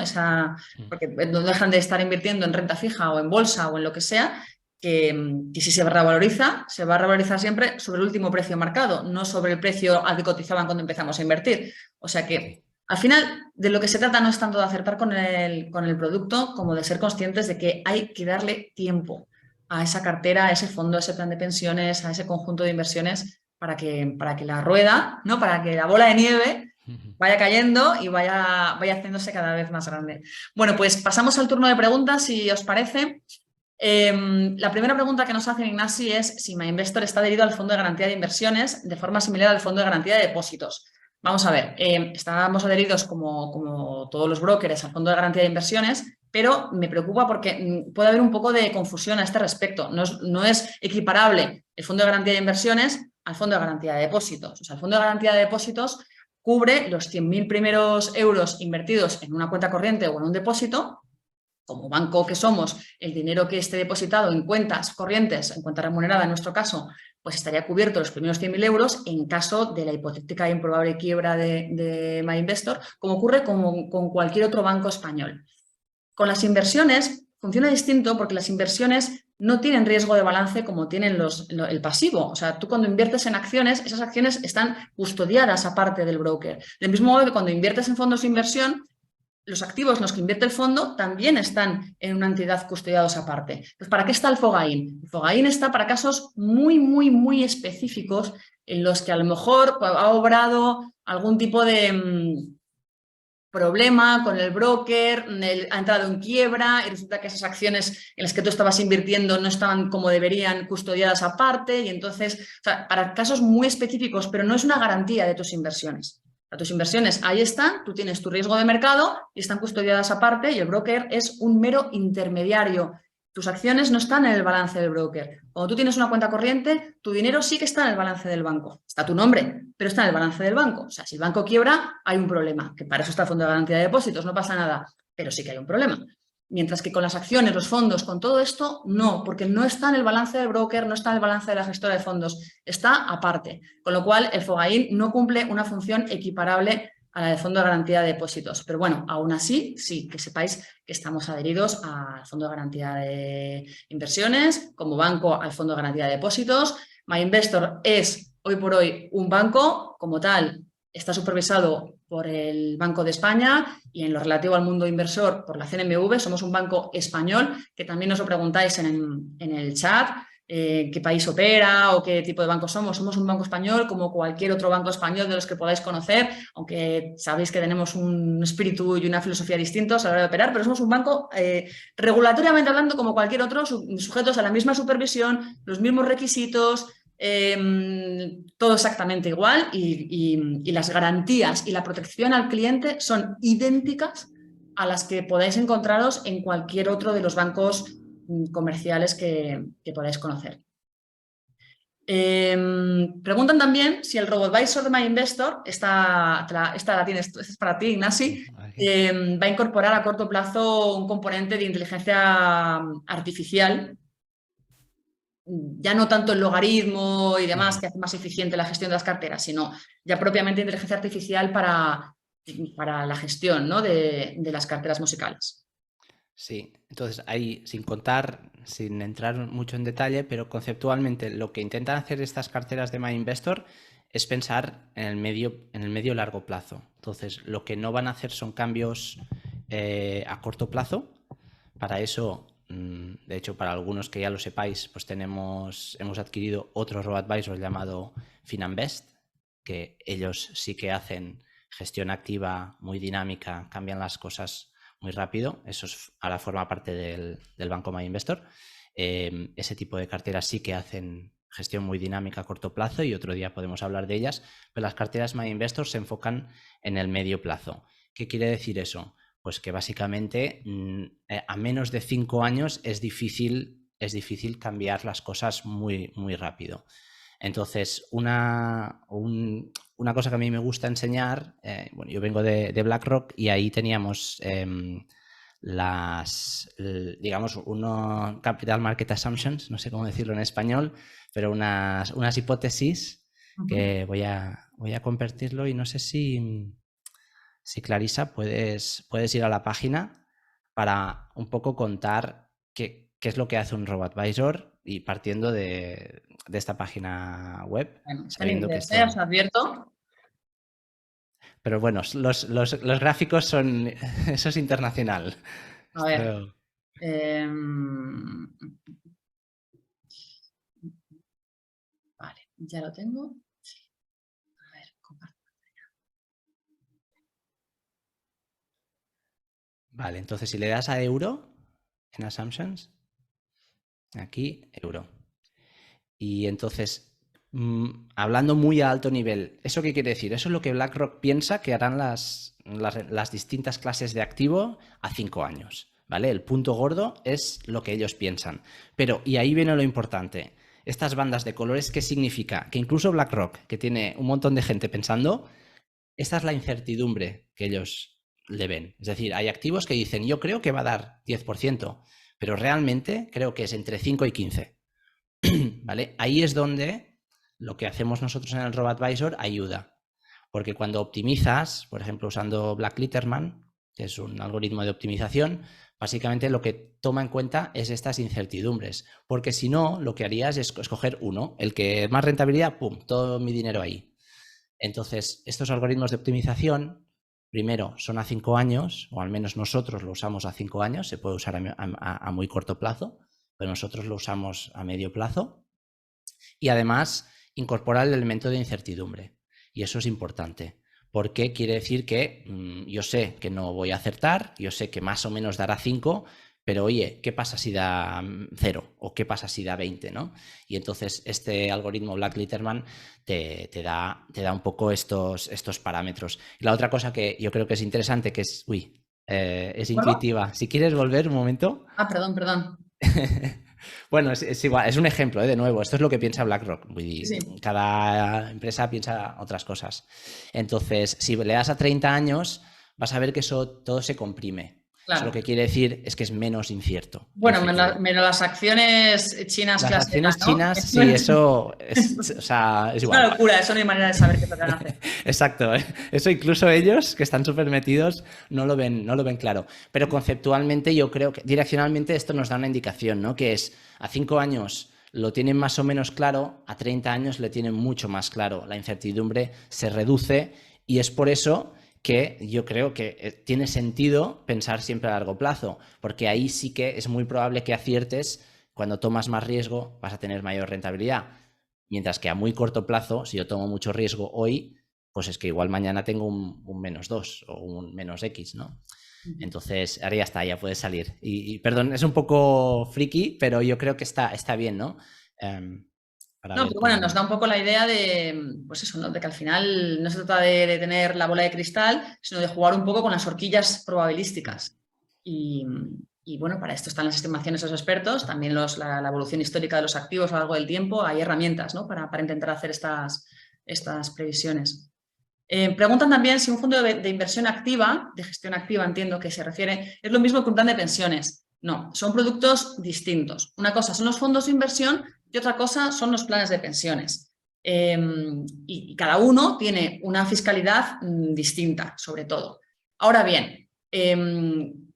Porque no dejan de estar invirtiendo en renta fija o en bolsa o en lo que sea, que si se revaloriza, se va a revalorizar siempre sobre el último precio marcado, no sobre el precio al que cotizaban cuando empezamos a invertir. O sea que, al final, de lo que se trata no es tanto de acertar con el producto como de ser conscientes de que hay que darle tiempo a esa cartera, a ese fondo, a ese plan de pensiones, a ese conjunto de inversiones para que la rueda, ¿no?, para que la bola de nieve vaya cayendo y vaya haciéndose cada vez más grande. Bueno, pues pasamos al turno de preguntas, si os parece. La primera pregunta que nos hace Ignasi es si MyInvestor está adherido al Fondo de Garantía de Inversiones de forma similar al Fondo de Garantía de Depósitos. Vamos a ver, estamos adheridos como todos los brokers al Fondo de Garantía de Inversiones, pero me preocupa porque puede haber un poco de confusión a este respecto. No es equiparable el Fondo de Garantía de Inversiones al Fondo de Garantía de Depósitos. O sea, el Fondo de Garantía de Depósitos cubre los 100.000 primeros euros invertidos en una cuenta corriente o en un depósito. Como banco que somos, el dinero que esté depositado en cuentas corrientes, en cuenta remunerada en nuestro caso, pues estaría cubierto los primeros 100.000 euros en caso de la hipotética e improbable quiebra de MyInvestor, como ocurre con cualquier otro banco español. Con las inversiones funciona distinto porque las inversiones no tienen riesgo de balance como tienen el pasivo. O sea, tú cuando inviertes en acciones, esas acciones están custodiadas aparte del broker. Del mismo modo que cuando inviertes en fondos de inversión, los activos en los que invierte el fondo también están en una entidad custodiados aparte. Pues, ¿para qué está el FOGAIN? El FOGAIN está para casos muy, muy, muy específicos en los que a lo mejor ha obrado algún tipo de problema con el broker, ha entrado en quiebra y resulta que esas acciones en las que tú estabas invirtiendo no estaban como deberían custodiadas aparte y entonces, o sea, para casos muy específicos, pero no es una garantía de tus inversiones. Tus inversiones ahí están, tú tienes tu riesgo de mercado y están custodiadas aparte y el broker es un mero intermediario. Tus acciones no están en el balance del broker. Cuando tú tienes una cuenta corriente, tu dinero sí que está en el balance del banco. Está tu nombre, pero está en el balance del banco. O sea, si el banco quiebra, hay un problema, que para eso está el Fondo de Garantía de Depósitos, no pasa nada, pero sí que hay un problema. Mientras que con las acciones, los fondos, con todo esto, no, porque no está en el balance del broker, no está en el balance de la gestora de fondos, está aparte. Con lo cual, el FOGAIN no cumple una función equiparable a la del Fondo de Garantía de Depósitos. Pero bueno, aún así, sí, que sepáis que estamos adheridos al Fondo de Garantía de Inversiones, como banco al Fondo de Garantía de Depósitos. MyInvestor es, hoy por hoy, un banco, como tal, está supervisado por el Banco de España y en lo relativo al mundo inversor por la CNMV. Somos un banco español, que también nos lo preguntáis en el chat. qué país opera o qué tipo de banco somos. Somos un banco español como cualquier otro banco español de los que podáis conocer, aunque sabéis que tenemos un espíritu y una filosofía distintos a la hora de operar, pero somos un banco regulatoriamente hablando como cualquier otro, sujetos a la misma supervisión, los mismos requisitos, todo exactamente igual y las garantías y la protección al cliente son idénticas a las que podáis encontraros en cualquier otro de los bancos comerciales que podáis conocer. Preguntan también si el RoboAdvisor de MyInvestor, esta la tienes, esta es para ti, Ignasi, va a incorporar a corto plazo un componente de inteligencia artificial, ya no tanto el logaritmo y demás, que hace más eficiente la gestión de las carteras, sino ya propiamente inteligencia artificial para la gestión, ¿no?, de las carteras musicales. Sí, entonces ahí, sin entrar mucho en detalle, pero conceptualmente lo que intentan hacer estas carteras de MyInvestor es pensar en el medio largo plazo. Entonces, lo que no van a hacer son cambios a corto plazo. Para eso, de hecho, para algunos que ya lo sepáis, pues hemos adquirido otro RoboAdvisor llamado Finanbest, que ellos sí que hacen gestión activa muy dinámica, cambian las cosas muy rápido. Eso ahora forma parte del banco MyInvestor. Ese tipo de carteras sí que hacen gestión muy dinámica a corto plazo y otro día podemos hablar de ellas, pero las carteras MyInvestor se enfocan en el medio plazo. ¿Qué quiere decir eso? Pues que básicamente a menos de 5 años es difícil cambiar las cosas muy, muy rápido. Entonces, una cosa que a mí me gusta enseñar, bueno, yo vengo de BlackRock y ahí teníamos digamos, capital market assumptions, no sé cómo decirlo en español, pero unas hipótesis que voy a compartirlo y no sé si Clarisa puedes ir a la página para un poco contar qué es lo que hace un RoboAdvisor y partiendo de esta página web. Bueno, Sabiendo que esto... os advierto. Pero bueno, los gráficos son... Eso es internacional. A ver. Vale, ya lo tengo. A ver, comparto. Vale, entonces si le das a euro en Assumptions, aquí euro. Y entonces, hablando muy a alto nivel, ¿eso qué quiere decir? Eso es lo que BlackRock piensa que harán las distintas clases de activo a 5 años. ¿Vale? El punto gordo es lo que ellos piensan. Pero, y ahí viene lo importante, estas bandas de colores, ¿qué significa? Que incluso BlackRock, que tiene un montón de gente pensando, esta es la incertidumbre que ellos le ven. Es decir, hay activos que dicen, yo creo que va a dar 10%, pero realmente creo que es entre 5 y 15. ¿Vale? Ahí es donde lo que hacemos nosotros en el RoboAdvisor ayuda. Porque cuando optimizas, por ejemplo, usando BlackLitterman, que es un algoritmo de optimización, básicamente lo que toma en cuenta es estas incertidumbres. Porque si no, lo que harías es escoger uno, el que más rentabilidad, ¡pum!, todo mi dinero ahí. Entonces, estos algoritmos de optimización, primero, son a 5 años, o al menos nosotros lo usamos a 5 años, se puede usar a muy corto plazo, pero nosotros lo usamos a medio plazo. Y además, incorpora el elemento de incertidumbre. Y eso es importante, porque quiere decir que yo sé que no voy a acertar, yo sé que más o menos dará 5, pero oye, ¿qué pasa si da 0? ¿O qué pasa si da 20? ¿No? Y entonces este algoritmo BlackLitterman te da un poco estos parámetros. Y la otra cosa que yo creo que es interesante, que es, es intuitiva. Si quieres volver un momento. Ah, perdón. Bueno, es igual, es un ejemplo, de nuevo, esto es lo que piensa BlackRock. Sí. Cada empresa piensa otras cosas. Entonces, si le das a 30 años, vas a ver que eso todo se comprime. Claro. Eso lo que quiere decir es que es menos incierto. Bueno, menos las acciones chinas clásicas. Las acciones chinas, ¿no? Sí, eso es, o sea, es igual. Una locura, eso no hay manera de saber qué van a hacer. Exacto, ¿eh? Eso incluso ellos, que están súper metidos, no lo ven claro. Pero conceptualmente yo creo que direccionalmente esto nos da una indicación, ¿no? Que es a 5 años lo tienen más o menos claro, a 30 años le tienen mucho más claro. La incertidumbre se reduce y es por eso que yo creo que tiene sentido pensar siempre a largo plazo, porque ahí sí que es muy probable que aciertes cuando tomas más riesgo vas a tener mayor rentabilidad. Mientras que a muy corto plazo, si yo tomo mucho riesgo hoy, pues es que igual mañana tengo un -2 o un -X, ¿no? Entonces, ahora ya está, ya puedes salir. Y perdón, es un poco friki, pero yo creo que está bien, ¿no? Para No, ver pero bueno, cómo... nos da un poco la idea de, pues eso, ¿no? De que al final no se trata de tener la bola de cristal, sino de jugar un poco con las horquillas probabilísticas. Y, y bueno, para esto están las estimaciones de los expertos, también la evolución histórica de los activos a lo largo del tiempo, hay herramientas, ¿no? Para intentar hacer estas previsiones. Preguntan también si un fondo de inversión activa, de gestión activa entiendo que se refiere, es lo mismo que un plan de pensiones. No, son productos distintos. Una cosa son los fondos de inversión y otra cosa son los planes de pensiones. Y cada uno tiene una fiscalidad distinta, sobre todo. Ahora bien,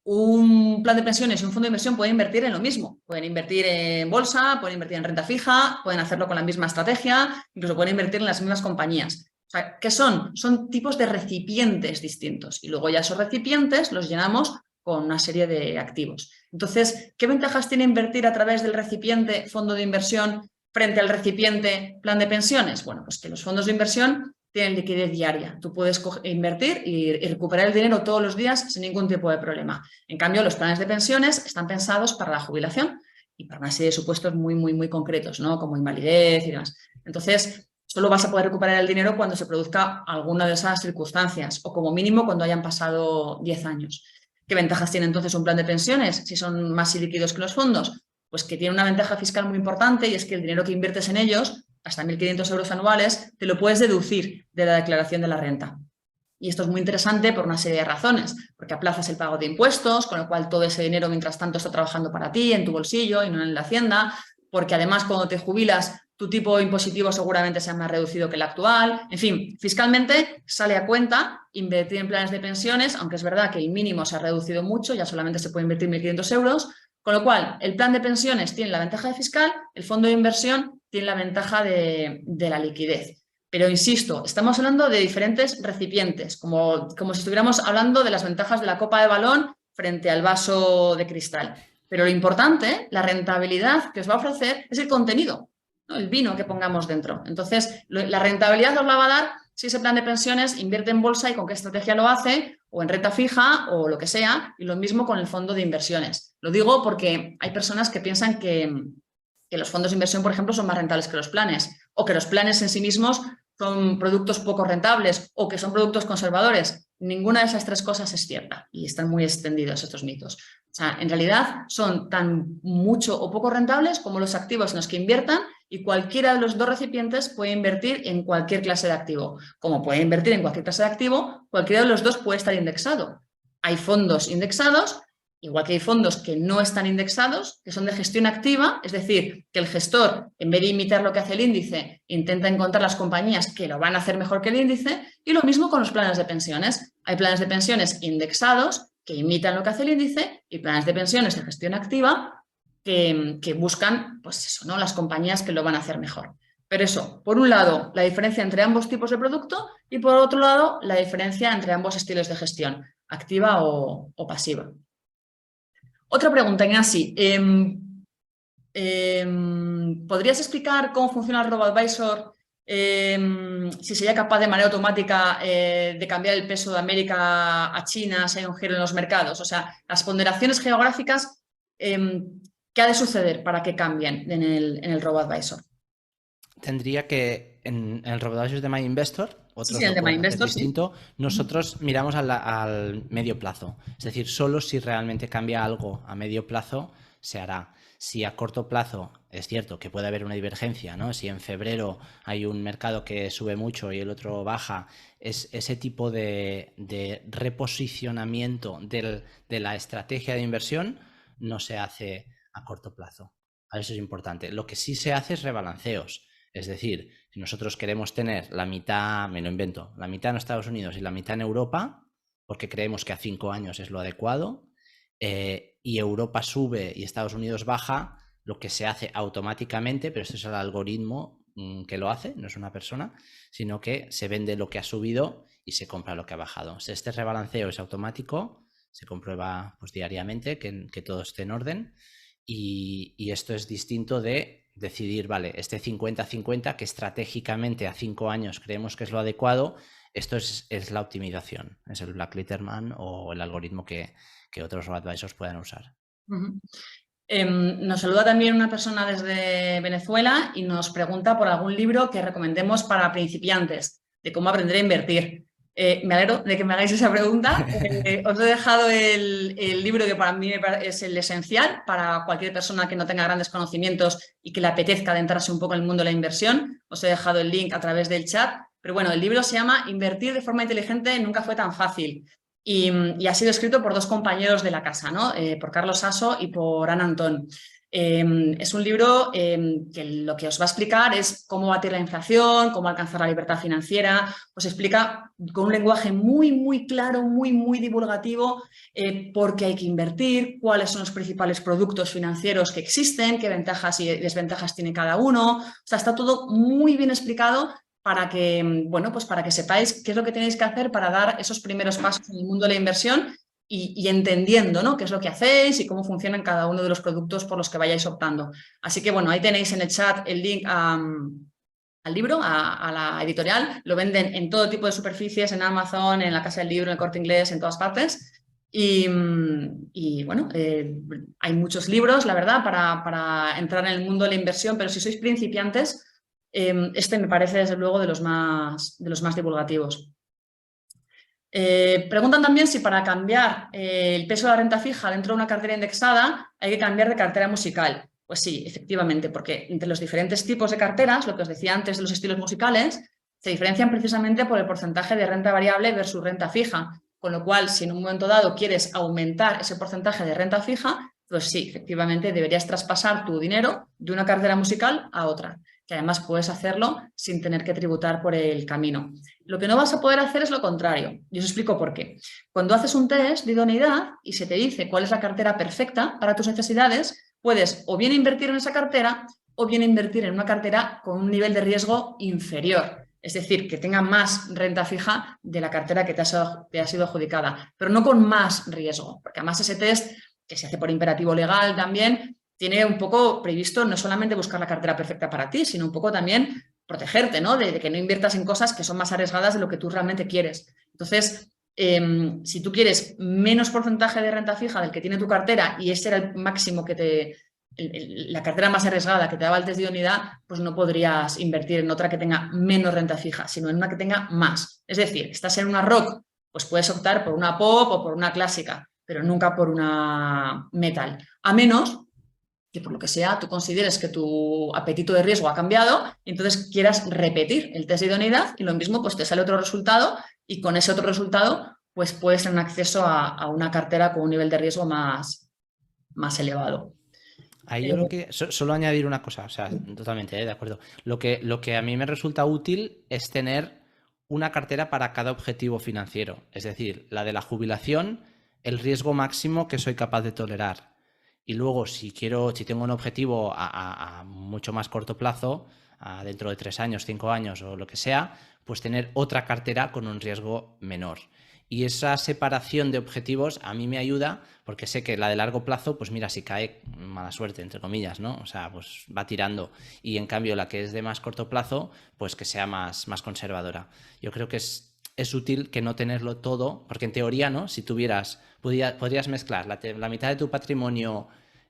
un plan de pensiones y un fondo de inversión pueden invertir en lo mismo. Pueden invertir en bolsa, pueden invertir en renta fija, pueden hacerlo con la misma estrategia, incluso pueden invertir en las mismas compañías. O sea, ¿qué son? Son tipos de recipientes distintos y luego ya esos recipientes los llenamos con una serie de activos. Entonces, ¿qué ventajas tiene invertir a través del recipiente fondo de inversión frente al recipiente plan de pensiones? Bueno, pues que los fondos de inversión tienen liquidez diaria. Tú puedes invertir y recuperar el dinero todos los días sin ningún tipo de problema. En cambio, los planes de pensiones están pensados para la jubilación y para una serie de supuestos muy, muy, muy concretos, ¿no? Como invalidez y demás. Entonces, solo vas a poder recuperar el dinero cuando se produzca alguna de esas circunstancias o como mínimo cuando hayan pasado 10 años. ¿Qué ventajas tiene entonces un plan de pensiones si son más ilíquidos que los fondos? Pues que tiene una ventaja fiscal muy importante y es que el dinero que inviertes en ellos, hasta 1.500 euros anuales, te lo puedes deducir de la declaración de la renta. Y esto es muy interesante por una serie de razones, porque aplazas el pago de impuestos, con lo cual todo ese dinero mientras tanto está trabajando para ti, en tu bolsillo y no en la hacienda, porque además cuando te jubilas tu tipo impositivo seguramente sea más reducido que el actual. En fin, fiscalmente sale a cuenta invertir en planes de pensiones, aunque es verdad que el mínimo se ha reducido mucho, ya solamente se puede invertir 1.500 euros, con lo cual el plan de pensiones tiene la ventaja de fiscal, el fondo de inversión tiene la ventaja de la liquidez. Pero insisto, estamos hablando de diferentes recipientes, como si estuviéramos hablando de las ventajas de la copa de balón frente al vaso de cristal. Pero lo importante, la rentabilidad que os va a ofrecer es el contenido, ¿no? El vino que pongamos dentro. Entonces, la rentabilidad os la va a dar si ese plan de pensiones invierte en bolsa y con qué estrategia lo hace, o en renta fija o lo que sea, y lo mismo con el fondo de inversiones. Lo digo porque hay personas que piensan que los fondos de inversión, por ejemplo, son más rentables que los planes, o que los planes en sí mismos son productos poco rentables o que son productos conservadores. Ninguna de esas tres cosas es cierta y están muy extendidos estos mitos. O sea, en realidad son tan mucho o poco rentables como los activos en los que inviertan y cualquiera de los dos recipientes puede invertir en cualquier clase de activo. Como puede invertir en cualquier clase de activo, cualquiera de los dos puede estar indexado. Hay fondos indexados, igual que hay fondos que no están indexados, que son de gestión activa, es decir, que el gestor, en vez de imitar lo que hace el índice, intenta encontrar las compañías que lo van a hacer mejor que el índice, y lo mismo con los planes de pensiones. Hay planes de pensiones indexados que imitan lo que hace el índice y planes de pensiones de gestión activa que buscan, pues eso, ¿no? Las compañías que lo van a hacer mejor. Pero eso, por un lado, la diferencia entre ambos tipos de producto y por otro lado, la diferencia entre ambos estilos de gestión, activa o pasiva. Otra pregunta, Ignasi. ¿Podrías explicar cómo funciona el RoboAdvisor? Si sería capaz de manera automática de cambiar el peso de América a China si hay un giro en los mercados. O sea, las ponderaciones geográficas, ¿qué ha de suceder para que cambien en el RoboAdvisor? Tendría que, en el RoboAdvisor de MyInvestor, Sí, otros sí, el lo de pueden hacer MyInvestor, sí. distinto, nosotros miramos al medio plazo. Es decir, solo si realmente cambia algo a medio plazo se hará. Si a corto plazo es cierto que puede haber una divergencia, ¿no? Si en febrero hay un mercado que sube mucho y el otro baja, es ese tipo de reposicionamiento de la estrategia de inversión no se hace a corto plazo. Eso es importante. Lo que sí se hace es rebalanceos. Es decir, si nosotros queremos tener la mitad, me lo invento, la mitad en Estados Unidos y la mitad en Europa, porque creemos que a 5 años es lo adecuado, y Europa sube y Estados Unidos baja, lo que se hace automáticamente, pero este es el algoritmo que lo hace, no es una persona, sino que se vende lo que ha subido y se compra lo que ha bajado. Si este rebalanceo es automático, se comprueba pues diariamente que todo esté en orden Y esto es distinto de decidir, vale, este 50-50 que estratégicamente a 5 años creemos que es lo adecuado, esto es la optimización, es el Black Litterman o el algoritmo que otros advisors puedan usar. Uh-huh. Nos saluda también una persona desde Venezuela y nos pregunta por algún libro que recomendemos para principiantes, de cómo aprender a invertir. Me alegro de que me hagáis esa pregunta. Os he dejado el libro que para mí es el esencial para cualquier persona que no tenga grandes conocimientos y que le apetezca adentrarse un poco en el mundo de la inversión. Os he dejado el link a través del chat. Pero bueno, el libro se llama Invertir de forma inteligente nunca fue tan fácil. Y ha sido escrito por dos compañeros de la casa, ¿no? Por Carlos Sasso y por Ana Antón. Es un libro que lo que os va a explicar es cómo batir la inflación, cómo alcanzar la libertad financiera. Os explica con un lenguaje muy, muy claro, muy, muy divulgativo por qué hay que invertir, cuáles son los principales productos financieros que existen, qué ventajas y desventajas tiene cada uno. O sea, está todo muy bien explicado para que, bueno, pues para que sepáis qué es lo que tenéis que hacer para dar esos primeros pasos en el mundo de la inversión y entendiendo, ¿no?, qué es lo que hacéis y cómo funcionan cada uno de los productos por los que vayáis optando. Así que, bueno, ahí tenéis en el chat el link al libro, a la editorial. Lo venden en todo tipo de superficies, en Amazon, en la Casa del Libro, en el Corte Inglés, en todas partes. Y bueno, hay muchos libros, la verdad, para entrar en el mundo de la inversión, pero si sois principiantes, este me parece desde luego de los más divulgativos. Preguntan también si para cambiar el peso de la renta fija dentro de una cartera indexada hay que cambiar de cartera musical. Pues sí, efectivamente, porque entre los diferentes tipos de carteras, lo que os decía antes de los estilos musicales, se diferencian precisamente por el porcentaje de renta variable versus renta fija. Con lo cual, si en un momento dado quieres aumentar ese porcentaje de renta fija, pues sí, efectivamente deberías traspasar tu dinero de una cartera musical a otra, que además puedes hacerlo sin tener que tributar por el camino. Lo que no vas a poder hacer es lo contrario. Y os explico por qué. Cuando haces un test de idoneidad y se te dice cuál es la cartera perfecta para tus necesidades, puedes o bien invertir en esa cartera o bien invertir en una cartera con un nivel de riesgo inferior. Es decir, que tenga más renta fija de la cartera que te ha sido adjudicada, pero no con más riesgo, porque además ese test, que se hace por imperativo legal también, tiene un poco previsto no solamente buscar la cartera perfecta para ti, sino un poco también protegerte, ¿no? De que no inviertas en cosas que son más arriesgadas de lo que tú realmente quieres. Entonces, si tú quieres menos porcentaje de renta fija del que tiene tu cartera y ese era el máximo que la cartera más arriesgada que te daba el test de idoneidad, pues no podrías invertir en otra que tenga menos renta fija, sino en una que tenga más. Es decir, estás en una rock, pues puedes optar por una pop o por una clásica, pero nunca por una metal. A menos que por lo que sea tú consideres que tu apetito de riesgo ha cambiado y entonces quieras repetir el test de idoneidad y lo mismo pues te sale otro resultado y con ese otro resultado pues puedes tener acceso a una cartera con un nivel de riesgo más elevado. Ahí yo solo añadir una cosa, o sea, totalmente, de acuerdo. Lo que a mí me resulta útil es tener una cartera para cada objetivo financiero, es decir, la de la jubilación, el riesgo máximo que soy capaz de tolerar. Y luego, si tengo un objetivo a mucho más corto plazo, dentro de 3 años, 5 años o lo que sea, pues tener otra cartera con un riesgo menor. Y esa separación de objetivos a mí me ayuda porque sé que la de largo plazo, pues mira, si cae, mala suerte, entre comillas, ¿no? O sea, pues va tirando. Y en cambio la que es de más corto plazo, pues que sea más conservadora. Yo creo que es útil que no tenerlo todo, porque en teoría, ¿no? Si podrías mezclar la mitad de tu patrimonio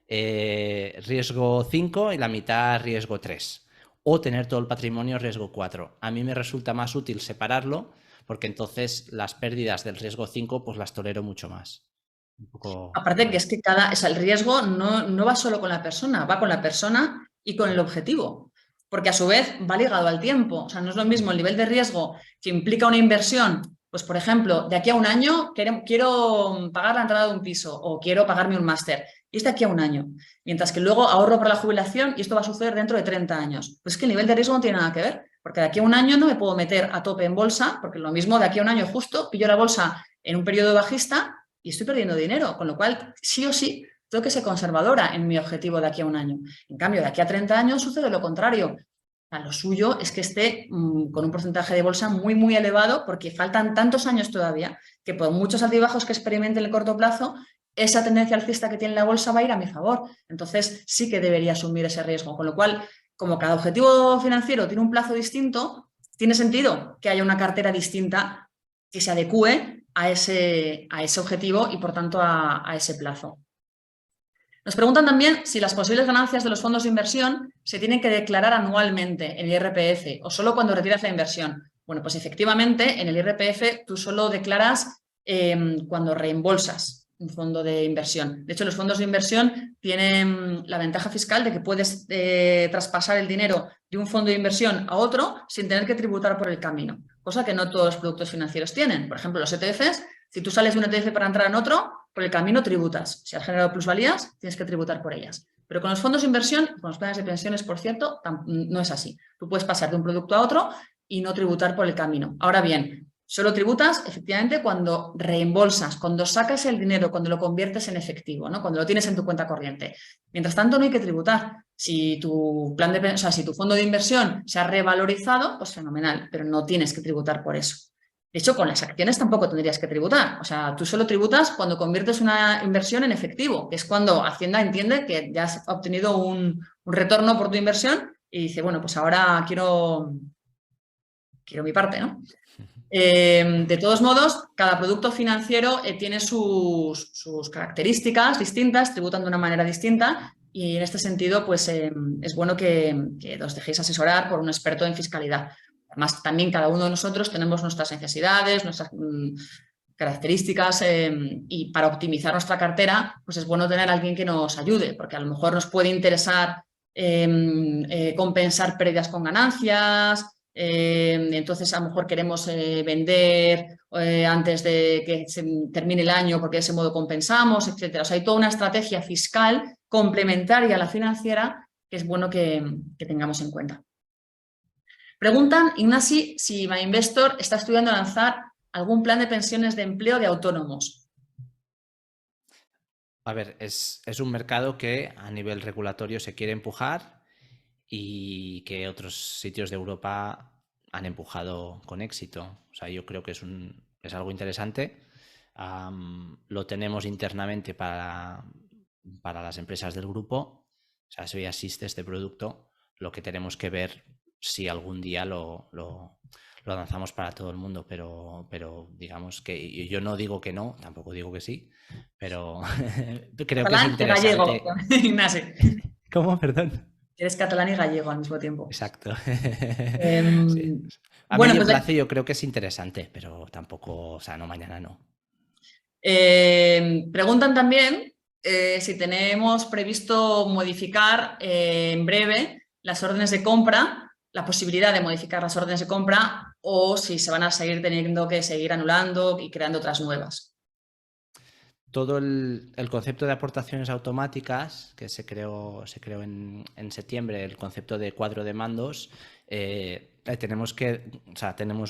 riesgo 5 y la mitad riesgo 3. O tener todo el patrimonio riesgo 4. A mí me resulta más útil separarlo porque entonces las pérdidas del riesgo 5 pues las tolero mucho más. Aparte que es que el riesgo no va solo con la persona, va con la persona y con el objetivo, porque a su vez va ligado al tiempo. O sea, no es lo mismo el nivel de riesgo que implica una inversión. Pues, por ejemplo, de aquí a un año quiero pagar la entrada de un piso o quiero pagarme un máster. Y es de aquí a un año. Mientras que luego ahorro para la jubilación y esto va a suceder dentro de 30 años. Pues es que el nivel de riesgo no tiene nada que ver. Porque de aquí a un año no me puedo meter a tope en bolsa, porque lo mismo de aquí a un año justo pillo la bolsa en un periodo bajista y estoy perdiendo dinero. Con lo cual, sí o sí, tengo que ser conservadora en mi objetivo de aquí a un año. En cambio, de aquí a 30 años sucede lo contrario. Lo suyo es que esté con un porcentaje de bolsa muy, muy elevado porque faltan tantos años todavía que por muchos altibajos que experimente en el corto plazo, esa tendencia alcista que tiene la bolsa va a ir a mi favor. Entonces sí que debería asumir ese riesgo. Con lo cual, como cada objetivo financiero tiene un plazo distinto, tiene sentido que haya una cartera distinta que se adecue a ese objetivo y, por tanto, a ese plazo. Nos preguntan también si las posibles ganancias de los fondos de inversión se tienen que declarar anualmente en el IRPF o solo cuando retiras la inversión. Bueno, pues efectivamente en el IRPF tú solo declaras cuando reembolsas un fondo de inversión. De hecho, los fondos de inversión tienen la ventaja fiscal de que puedes traspasar el dinero de un fondo de inversión a otro sin tener que tributar por el camino, cosa que no todos los productos financieros tienen. Por ejemplo, los ETFs, si tú sales de un ETF para entrar en otro, por el camino tributas. Si has generado plusvalías, tienes que tributar por ellas. Pero con los fondos de inversión, con los planes de pensiones, por cierto, no es así. Tú puedes pasar de un producto a otro y no tributar por el camino. Ahora bien, solo tributas efectivamente cuando reembolsas, cuando sacas el dinero, cuando lo conviertes en efectivo, ¿no? Cuando lo tienes en tu cuenta corriente. Mientras tanto, no hay que tributar. Si tu si tu fondo de inversión se ha revalorizado, pues fenomenal, pero no tienes que tributar por eso. De hecho, con las acciones tampoco tendrías que tributar. O sea, tú solo tributas cuando conviertes una inversión en efectivo, que es cuando Hacienda entiende que ya has obtenido un retorno por tu inversión y dice, bueno, pues ahora quiero mi parte, ¿no? De todos modos, cada producto financiero tiene sus características distintas, tributan de una manera distinta y en este sentido, pues es bueno que os dejéis asesorar por un experto en fiscalidad. Además, también cada uno de nosotros tenemos nuestras necesidades, nuestras características y para optimizar nuestra cartera, pues es bueno tener a alguien que nos ayude, porque a lo mejor nos puede interesar compensar pérdidas con ganancias, entonces a lo mejor queremos vender antes de que se termine el año porque de ese modo compensamos, etcétera. O sea, hay toda una estrategia fiscal complementaria a la financiera que es bueno que tengamos en cuenta. Preguntan, Ignasi, si MyInvestor está estudiando lanzar algún plan de pensiones de empleo de autónomos. A ver, es un mercado que a nivel regulatorio se quiere empujar y que otros sitios de Europa han empujado con éxito. O sea, yo creo que es algo interesante. Lo tenemos internamente para las empresas del grupo. O sea, eso ya existe este producto. Lo que tenemos que ver si algún día lo lanzamos para todo el mundo, pero digamos que yo no digo que no, tampoco digo que sí, pero creo que es interesante. Gallego, Ignasi. ¿Cómo? Perdón. Eres catalán y gallego al mismo tiempo. Exacto. Sí. Eh, A bueno, medio pues plazo yo creo que es interesante, pero tampoco, o sea, no mañana no. preguntan también si tenemos previsto modificar en breve las órdenes de compra, la posibilidad de modificar las órdenes de compra o si se van a seguir teniendo que seguir anulando y creando otras nuevas. Todo el concepto de aportaciones automáticas que se creó en septiembre, el concepto de cuadro de mandos, tenemos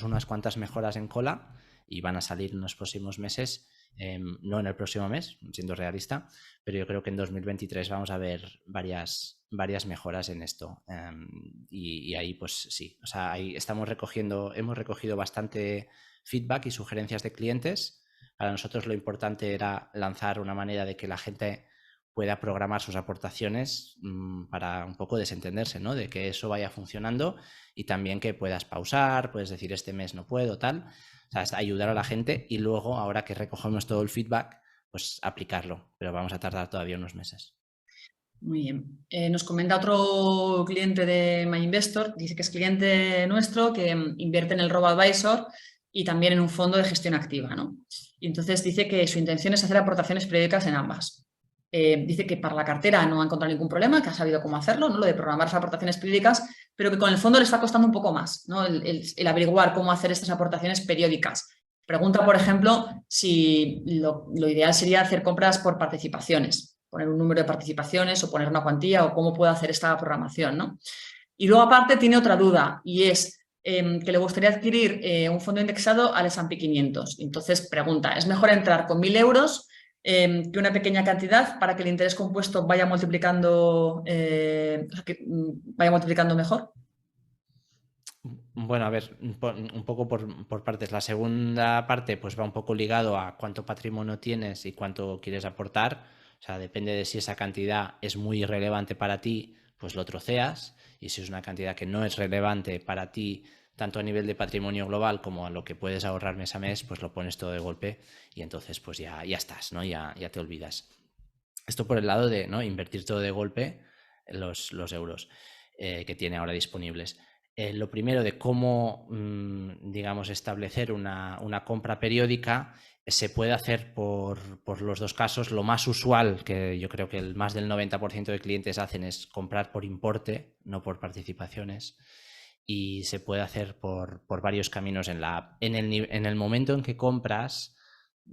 unas cuantas mejoras en cola y van a salir en los próximos meses, no en el próximo mes, siendo realista, pero yo creo que en 2023 vamos a ver varias mejoras en esto y ahí pues sí, o sea, ahí hemos recogido bastante feedback y sugerencias de clientes. Para nosotros lo importante era lanzar una manera de que la gente pueda programar sus aportaciones para un poco desentenderse, ¿no? De que eso vaya funcionando y también que puedas pausar, puedes decir este mes no puedo, tal. O sea, es ayudar a la gente y luego, ahora que recogemos todo el feedback, pues aplicarlo. Pero vamos a tardar todavía unos meses. Muy bien. Nos comenta otro cliente de MyInvestor, dice que es cliente nuestro, que invierte en el RoboAdvisor y también en un fondo de gestión activa, ¿no? Y entonces dice que su intención es hacer aportaciones periódicas en ambas. Dice que para la cartera no ha encontrado ningún problema, que ha sabido cómo hacerlo, ¿no? Lo de programar las aportaciones periódicas, pero que con el fondo le está costando un poco más, ¿no? El averiguar cómo hacer estas aportaciones periódicas. Pregunta, por ejemplo, si lo ideal sería hacer compras por participaciones, poner un número de participaciones o poner una cuantía o cómo puedo hacer esta programación, ¿no? Y luego aparte tiene otra duda y es que le gustaría adquirir un fondo indexado al S&P 500. Entonces pregunta, ¿es mejor entrar con 1.000 euros que una pequeña cantidad para que el interés compuesto vaya multiplicando mejor? Bueno, a ver, un poco por partes. La segunda parte pues va un poco ligado a cuánto patrimonio tienes y cuánto quieres aportar. O sea, depende de si esa cantidad es muy relevante para ti, pues lo troceas. Y si es una cantidad que no es relevante para ti, tanto a nivel de patrimonio global como a lo que puedes ahorrar mes a mes, pues lo pones todo de golpe y entonces pues ya estás, ¿no? Ya te olvidas. Esto por el lado de, ¿no?, invertir todo de golpe los euros que tiene ahora disponibles. Lo primero de cómo, digamos, establecer una compra periódica se puede hacer por los dos casos. Lo más usual, que yo creo que más del 90% de clientes hacen, es comprar por importe, no por participaciones. Y se puede hacer por varios caminos en la app. En el momento en que compras,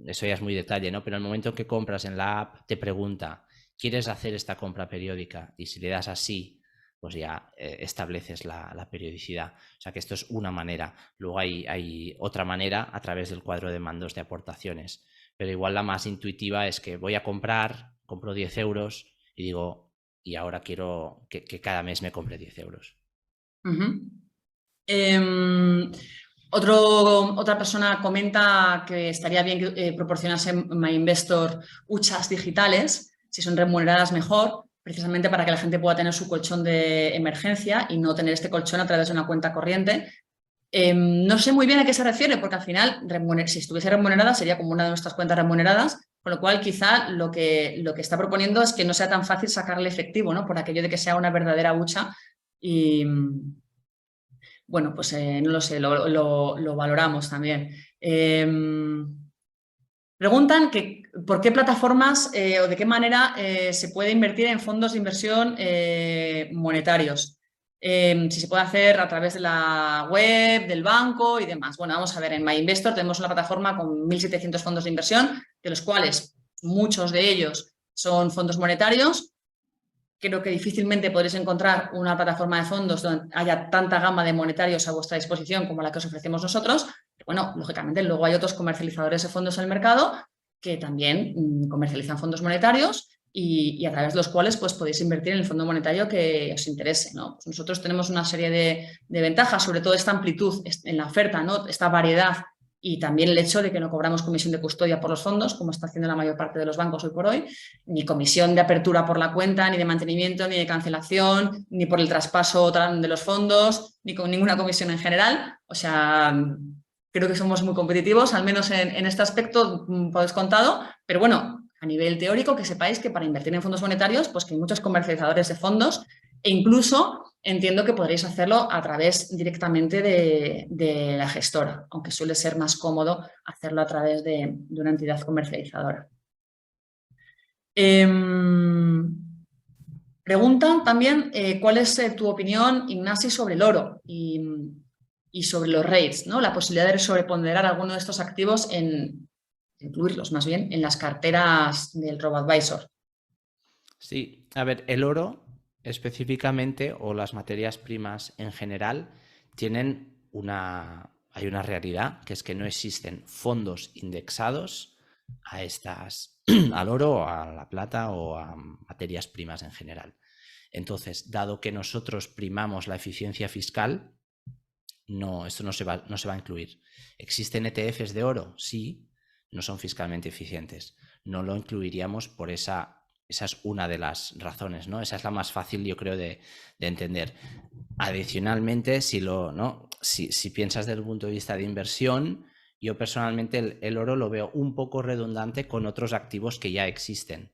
eso ya es muy detalle, ¿no? Pero en el momento en que compras en la app te pregunta, ¿quieres hacer esta compra periódica? Y si le das a sí, pues ya estableces la periodicidad. O sea que esto es una manera. Luego hay otra manera a través del cuadro de mandos de aportaciones. Pero igual la más intuitiva es que voy a compro 10 euros y digo, y ahora quiero que cada mes me compre 10 euros. Uh-huh. Otra persona comenta que estaría bien que proporcionase MyInvestor huchas digitales, si son remuneradas mejor, precisamente para que la gente pueda tener su colchón de emergencia y no tener este colchón a través de una cuenta corriente. No sé muy bien a qué se refiere, porque al final, si estuviese remunerada, sería como una de nuestras cuentas remuneradas, con lo cual quizá lo que está proponiendo es que no sea tan fácil sacarle efectivo, ¿no? Por aquello de que sea una verdadera hucha y... Bueno, pues no lo sé, lo valoramos también. Preguntan que por qué plataformas o de qué manera se puede invertir en fondos de inversión monetarios. Si se puede hacer a través de la web, del banco y demás. Bueno, vamos a ver, en MyInvestor tenemos una plataforma con 1.700 fondos de inversión, de los cuales muchos de ellos son fondos monetarios. Creo que difícilmente podréis encontrar una plataforma de fondos donde haya tanta gama de monetarios a vuestra disposición como la que os ofrecemos nosotros. Pero bueno, lógicamente, luego hay otros comercializadores de fondos en el mercado que también comercializan fondos monetarios y a través de los cuales pues, podéis invertir en el fondo monetario que os interese, ¿no? Pues nosotros tenemos una serie de ventajas, sobre todo esta amplitud en la oferta, ¿no? Esta variedad y también el hecho de que no cobramos comisión de custodia por los fondos, como está haciendo la mayor parte de los bancos hoy por hoy, ni comisión de apertura por la cuenta, ni de mantenimiento, ni de cancelación, ni por el traspaso de los fondos, ni con ninguna comisión en general. O sea, creo que somos muy competitivos, al menos en este aspecto por descontado, pero bueno, a nivel teórico que sepáis que para invertir en fondos monetarios, pues que hay muchos comercializadores de fondos e incluso entiendo que podréis hacerlo a través directamente de la gestora, aunque suele ser más cómodo hacerlo a través de una entidad comercializadora. Preguntan también cuál es tu opinión, Ignasi, sobre el oro y sobre los REITs, ¿no? La posibilidad de sobreponderar alguno de estos activos incluirlos más bien, en las carteras del RoboAdvisor. Sí, a ver, el oro específicamente o las materias primas en general hay una realidad, que es que no existen fondos indexados a al oro, a la plata o a materias primas en general. Entonces, dado que nosotros primamos la eficiencia fiscal, esto no se va a incluir. ¿Existen ETFs de oro? Sí, no son fiscalmente eficientes. No lo incluiríamos por esa es una de las razones, ¿no? Esa es la más fácil, yo creo, de entender. Adicionalmente, si piensas desde el punto de vista de inversión, yo personalmente el oro lo veo un poco redundante con otros activos que ya existen.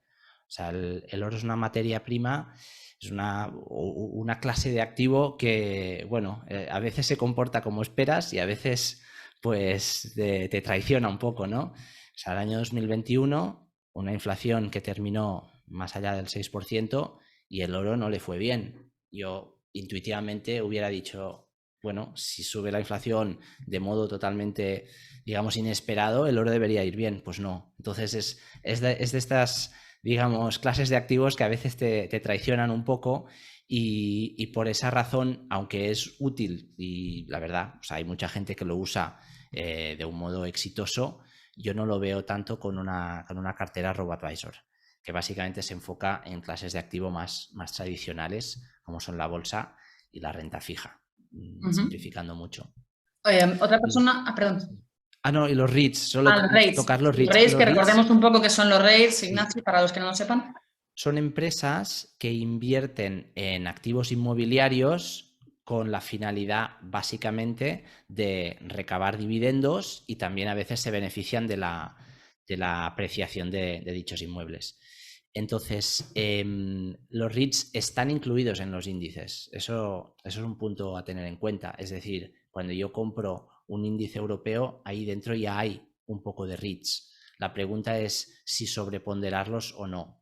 O sea, el oro es una materia prima, es una clase de activo que, bueno, a veces se comporta como esperas y a veces, pues, te traiciona un poco, ¿no? O sea, el año 2021, una inflación que terminó más allá del 6% y el oro no le fue bien. Yo intuitivamente hubiera dicho, bueno, si sube la inflación de modo totalmente, digamos, inesperado, el oro debería ir bien. Pues no. Entonces es de estas, digamos, clases de activos que a veces te traicionan un poco y por esa razón, aunque es útil y la verdad, o sea, hay mucha gente que lo usa de un modo exitoso, yo no lo veo tanto con una cartera RoboAdvisor, que básicamente se enfoca en clases de activo más tradicionales, como son la bolsa y la renta fija. simplificando mucho. Otra persona, perdón. No, y los REITs, solo Los REITs. tocar los REITs. Los REITs, que Los REITs, recordemos un poco qué son los REITs, sí, Ignacio, para los que no lo sepan. son empresas que invierten en activos inmobiliarios con la finalidad básicamente de recabar dividendos y también a veces se benefician de la apreciación de dichos inmuebles. Entonces, los REITs están incluidos en los índices. Eso es un punto a tener en cuenta. Es decir, cuando yo compro un índice europeo, ahí dentro ya hay un poco de REITs. La pregunta es si sobreponderarlos o no.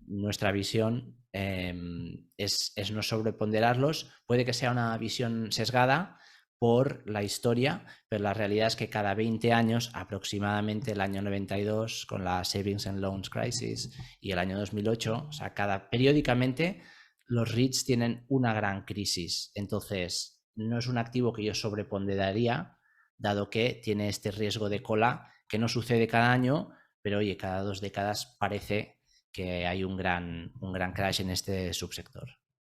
Nuestra visión es no sobreponderarlos. Puede que sea una visión sesgada por la historia, pero la realidad es que cada 20 años, aproximadamente el año 92 con la Savings and Loans Crisis y el año 2008, o sea, periódicamente los REITs tienen una gran crisis. Entonces, no es un activo que yo sobreponderaría, dado que tiene este riesgo de cola que no sucede cada año, pero oye, cada 2 décadas parece que hay un gran crash en este subsector.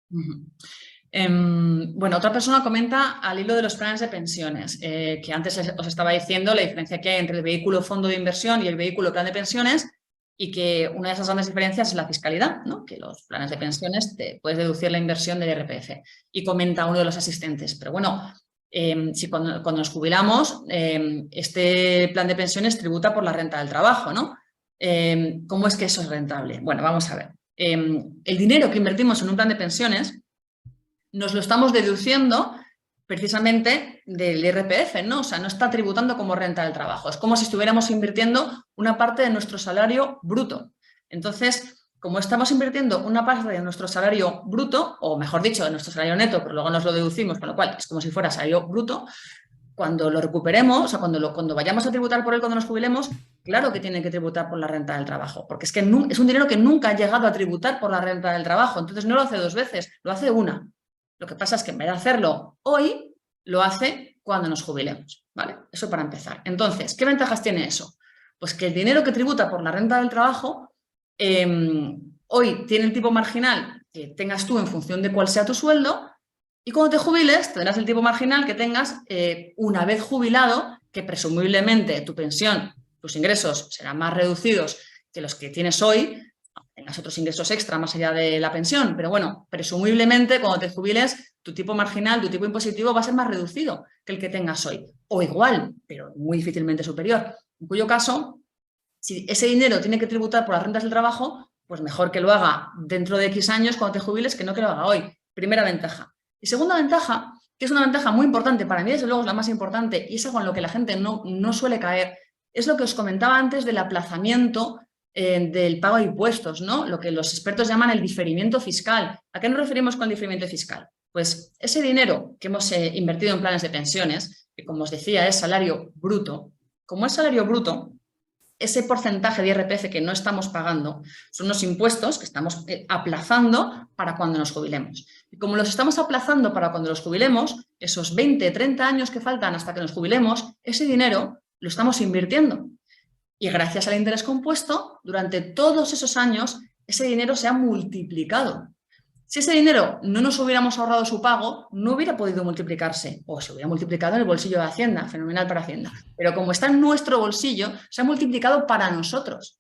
Bueno, otra persona comenta al hilo de los planes de pensiones, que antes os estaba diciendo la diferencia que hay entre el vehículo fondo de inversión y el vehículo plan de pensiones, y que una de esas grandes diferencias es la fiscalidad, ¿no? Que los planes de pensiones te puedes deducir la inversión del IRPF. Y comenta uno de los asistentes, pero bueno, si cuando nos jubilamos, este plan de pensiones tributa por la renta del trabajo, ¿no? ¿Cómo es que eso es rentable? Bueno, vamos a ver. El dinero que invertimos en un plan de pensiones nos lo estamos deduciendo precisamente del IRPF, ¿no? O sea, no está tributando como renta del trabajo. Es como si estuviéramos invirtiendo una parte de nuestro salario bruto. Entonces, como estamos invirtiendo una parte de nuestro salario bruto, o mejor dicho, de nuestro salario neto, pero luego nos lo deducimos, con lo cual es como si fuera salario bruto, cuando lo recuperemos, o sea, cuando vayamos a tributar por él cuando nos jubilemos, claro que tiene que tributar por la renta del trabajo, porque es que es un dinero que nunca ha llegado a tributar por la renta del trabajo. Entonces no lo hace 2 veces, lo hace una. Lo que pasa es que en vez de hacerlo hoy, lo hace cuando nos jubilemos, ¿vale? Eso para empezar. Entonces, ¿qué ventajas tiene eso? Pues que el dinero que tributa por la renta del trabajo hoy tiene el tipo marginal que tengas tú en función de cuál sea tu sueldo, y cuando te jubiles tendrás el tipo marginal que tengas una vez jubilado, que presumiblemente tu pensión, tus ingresos serán más reducidos que los que tienes hoy, tengas otros ingresos extra más allá de la pensión, pero bueno, presumiblemente cuando te jubiles tu tipo marginal, tu tipo impositivo va a ser más reducido que el que tengas hoy, o igual, pero muy difícilmente superior, en cuyo caso, si ese dinero tiene que tributar por las rentas del trabajo, pues mejor que lo haga dentro de X años cuando te jubiles que no que lo haga hoy. Primera ventaja. Y segunda ventaja, que es una ventaja muy importante, para mí desde luego es la más importante y es algo en lo que la gente no suele caer, es lo que os comentaba antes del aplazamiento del pago de impuestos, ¿no? Lo que los expertos llaman el diferimiento fiscal. ¿A qué nos referimos con el diferimiento fiscal? Pues ese dinero que hemos invertido en planes de pensiones, que como os decía es salario bruto, como es salario bruto, ese porcentaje de IRPF que no estamos pagando son unos impuestos que estamos aplazando para cuando nos jubilemos. Y como los estamos aplazando para cuando nos jubilemos, esos 20, 30 años que faltan hasta que nos jubilemos, ese dinero lo estamos invirtiendo. Y gracias al interés compuesto, durante todos esos años, ese dinero se ha multiplicado. Si ese dinero no nos hubiéramos ahorrado su pago, no hubiera podido multiplicarse, o se hubiera multiplicado en el bolsillo de Hacienda, fenomenal para Hacienda. Pero como está en nuestro bolsillo, se ha multiplicado para nosotros.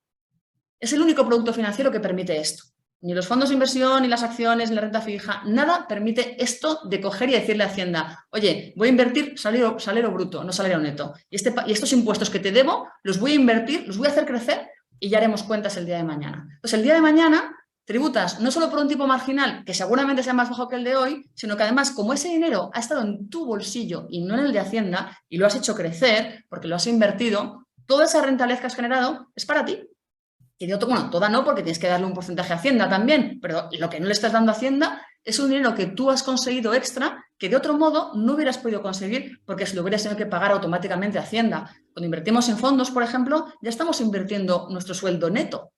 Es el único producto financiero que permite esto. Ni los fondos de inversión, ni las acciones, ni la renta fija, nada permite esto de coger y decirle a Hacienda, oye, voy a invertir salario bruto, no salario neto. Y estos impuestos que te debo, los voy a invertir, los voy a hacer crecer y ya haremos cuentas el día de mañana. Entonces, el día de mañana tributas no solo por un tipo marginal, que seguramente sea más bajo que el de hoy, sino que además, como ese dinero ha estado en tu bolsillo y no en el de Hacienda, y lo has hecho crecer porque lo has invertido, toda esa rentabilidad que has generado es para ti. Y de otro, bueno, toda no, porque tienes que darle un porcentaje a Hacienda también, pero lo que no le estás dando a Hacienda es un dinero que tú has conseguido extra que de otro modo no hubieras podido conseguir porque se lo hubieras tenido que pagar automáticamente a Hacienda. Cuando invertimos en fondos, por ejemplo, ya estamos invirtiendo nuestro sueldo neto.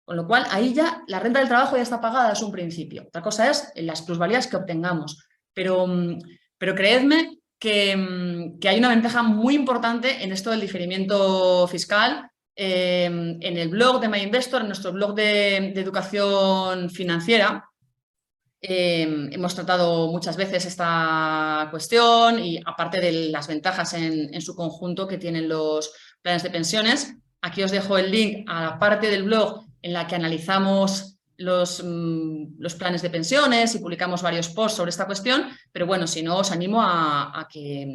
Con lo cual, ahí ya la renta del trabajo ya está pagada desde un principio. Otra cosa es las plusvalías que obtengamos. Pero creedme que hay una ventaja muy importante en esto del diferimiento fiscal. En el blog de MyInvestor, en nuestro blog de educación financiera, Hemos tratado muchas veces esta cuestión y aparte de las ventajas en su conjunto que tienen los planes de pensiones, aquí os dejo el link a la parte del blog en la que analizamos los planes de pensiones y publicamos varios posts sobre esta cuestión, pero bueno, si no, os animo a que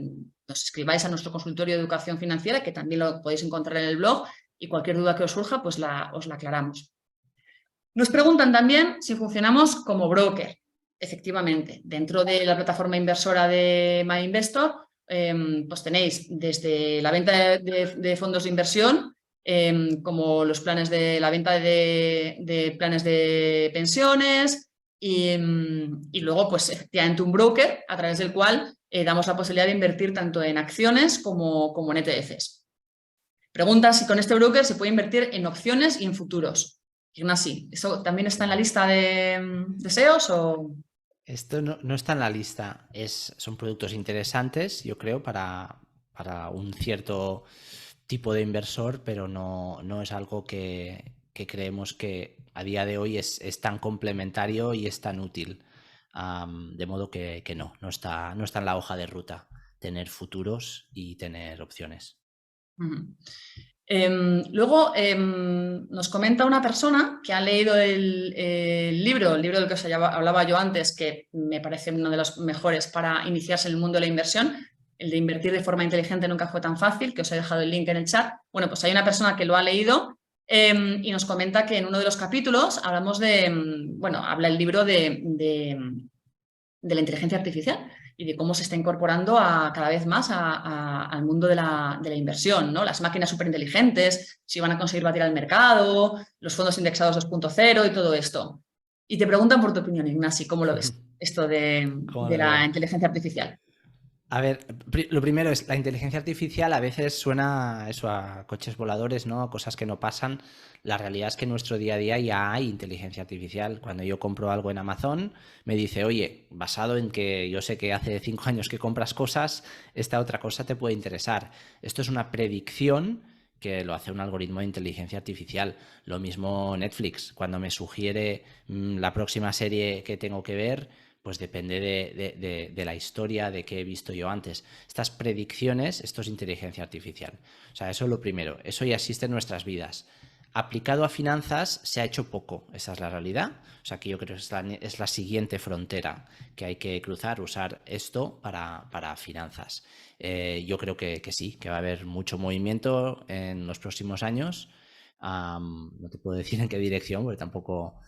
nos escribáis a nuestro consultorio de educación financiera, que también lo podéis encontrar en el blog, y cualquier duda que os surja, pues os la aclaramos. Nos preguntan también si funcionamos como broker. Efectivamente, dentro de la plataforma inversora de MyInvestor, pues tenéis desde la venta de fondos de inversión, como los planes de la venta de planes de pensiones y luego, pues efectivamente un broker a través del cual damos la posibilidad de invertir tanto en acciones como en ETFs. Pregunta si con este broker se puede invertir en opciones y en futuros. Ignasi, ¿eso también está en la lista de deseos o...? Esto no está en la lista. Son productos interesantes, yo creo, para un cierto tipo de inversor, pero no es algo que creemos que a día de hoy es tan complementario y es tan útil. De modo que no está en la hoja de ruta tener futuros y tener opciones. Luego nos comenta una persona que ha leído el libro del que os hablaba yo antes, que me parece uno de los mejores para iniciarse en el mundo de la inversión, el de invertir de forma inteligente nunca fue tan fácil, que os he dejado el link en el chat. Bueno, pues hay una persona que lo ha leído y nos comenta que en uno de los capítulos hablamos habla el libro de la inteligencia artificial y de cómo se está incorporando cada vez más al mundo de la inversión, ¿no? Las máquinas superinteligentes, si van a conseguir batir al mercado, los fondos indexados 2.0 y todo esto. Y te preguntan por tu opinión, Ignasi, ¿cómo lo ves esto de la inteligencia artificial? A ver, lo primero es, la inteligencia artificial a veces suena eso a coches voladores, ¿no? A cosas que no pasan. La realidad es que en nuestro día a día ya hay inteligencia artificial. Cuando yo compro algo en Amazon, me dice, oye, basado en que yo sé que hace 5 años que compras cosas, esta otra cosa te puede interesar. Esto es una predicción que lo hace un algoritmo de inteligencia artificial. Lo mismo Netflix, cuando me sugiere la próxima serie que tengo que ver, pues depende de la historia, de qué he visto yo antes. Estas predicciones, esto es inteligencia artificial. O sea, eso es lo primero. Eso ya existe en nuestras vidas. Aplicado a finanzas se ha hecho poco, esa es la realidad. O sea, que yo creo que es la siguiente frontera que hay que cruzar, usar esto para finanzas. Yo creo que sí, que va a haber mucho movimiento en los próximos años. No te puedo decir en qué dirección, porque tampoco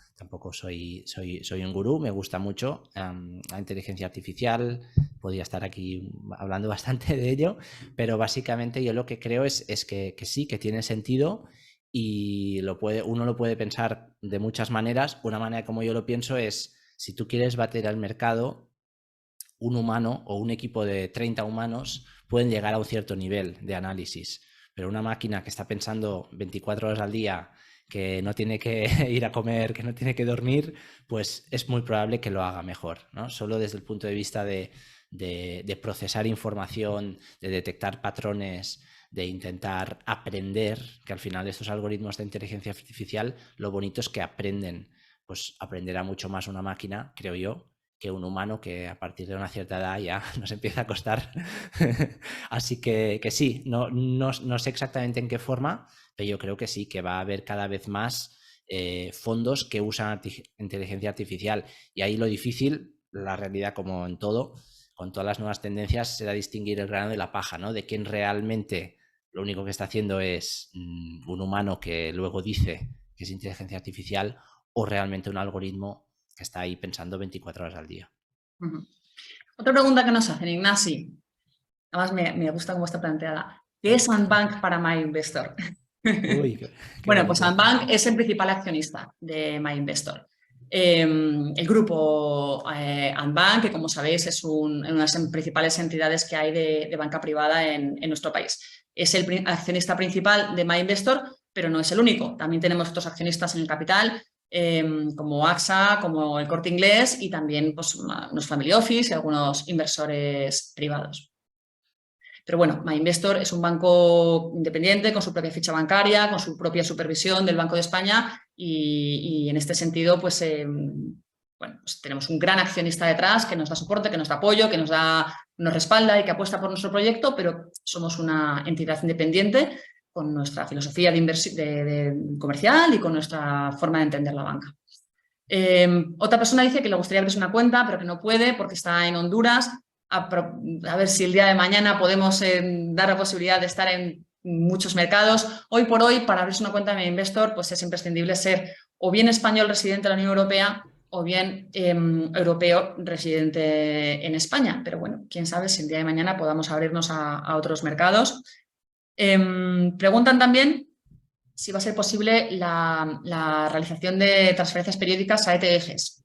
soy un gurú. Me gusta mucho la inteligencia artificial. Podría estar aquí hablando bastante de ello, pero básicamente yo lo que creo es que sí, que tiene sentido y uno lo puede pensar de muchas maneras. Una manera como yo lo pienso es, si tú quieres bater al mercado, un humano o un equipo de 30 humanos pueden llegar a un cierto nivel de análisis, pero una máquina que está pensando 24 horas al día, que no tiene que ir a comer, que no tiene que dormir, pues es muy probable que lo haga mejor, ¿no? Solo desde el punto de vista de procesar información, de detectar patrones, de intentar aprender, que al final estos algoritmos de inteligencia artificial, lo bonito es que aprenden, pues aprenderá mucho más una máquina, creo yo, que un humano, que a partir de una cierta edad ya nos empieza a costar. Así que sí, no sé exactamente en qué forma, pero yo creo que sí, que va a haber cada vez más fondos que usan inteligencia artificial. Y ahí lo difícil, la realidad como en todo, con todas las nuevas tendencias, será distinguir el grano de la paja, ¿no? De quién realmente lo único que está haciendo es un humano que luego dice que es inteligencia artificial, o realmente un algoritmo que está ahí pensando 24 horas al día. Otra pregunta que nos hacen, Ignasi, además me gusta cómo está planteada. ¿Qué es Andbank para MyInvestor? Uy, qué Bueno, bonito. pues Andbank es el principal accionista de MyInvestor. El grupo Andbank, que como sabéis es una de las principales entidades que hay de banca privada en nuestro país. Es el accionista principal de MyInvestor, pero no es el único. También tenemos otros accionistas en el capital, como AXA, como el Corte Inglés y también pues, unos family office y algunos inversores privados. Pero bueno, MyInvestor es un banco independiente con su propia ficha bancaria, con su propia supervisión del Banco de España y en este sentido pues bueno, pues tenemos un gran accionista detrás que nos da soporte, que nos da apoyo, que nos respalda y que apuesta por nuestro proyecto, pero somos una entidad independiente con nuestra filosofía de comercial y con nuestra forma de entender la banca. Otra persona dice que le gustaría abrirse una cuenta, pero que no puede porque está en Honduras. A ver si el día de mañana podemos dar la posibilidad de estar en muchos mercados. Hoy por hoy, para abrirse una cuenta de MyInvestor, pues es imprescindible ser o bien español residente en la Unión Europea o bien europeo residente en España. Pero bueno, quién sabe si el día de mañana podamos abrirnos a otros mercados. Preguntan también si va a ser posible la realización de transferencias periódicas a ETFs.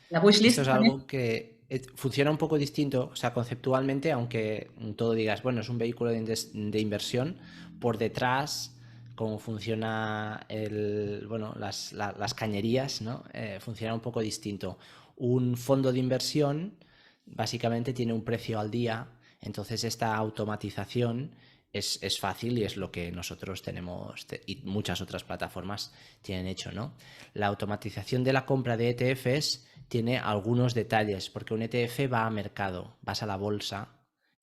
La wishlist Esto es también. algo que funciona un poco distinto, o sea, conceptualmente, aunque todo digas, bueno, es un vehículo de inversión, por detrás, cómo funciona las cañerías, ¿no? Funciona un poco distinto. Un fondo de inversión básicamente tiene un precio al día, entonces esta automatización es fácil y es lo que nosotros tenemos y muchas otras plataformas tienen hecho, ¿no? La automatización de la compra de ETFs tiene algunos detalles, porque un ETF va a mercado, vas a la bolsa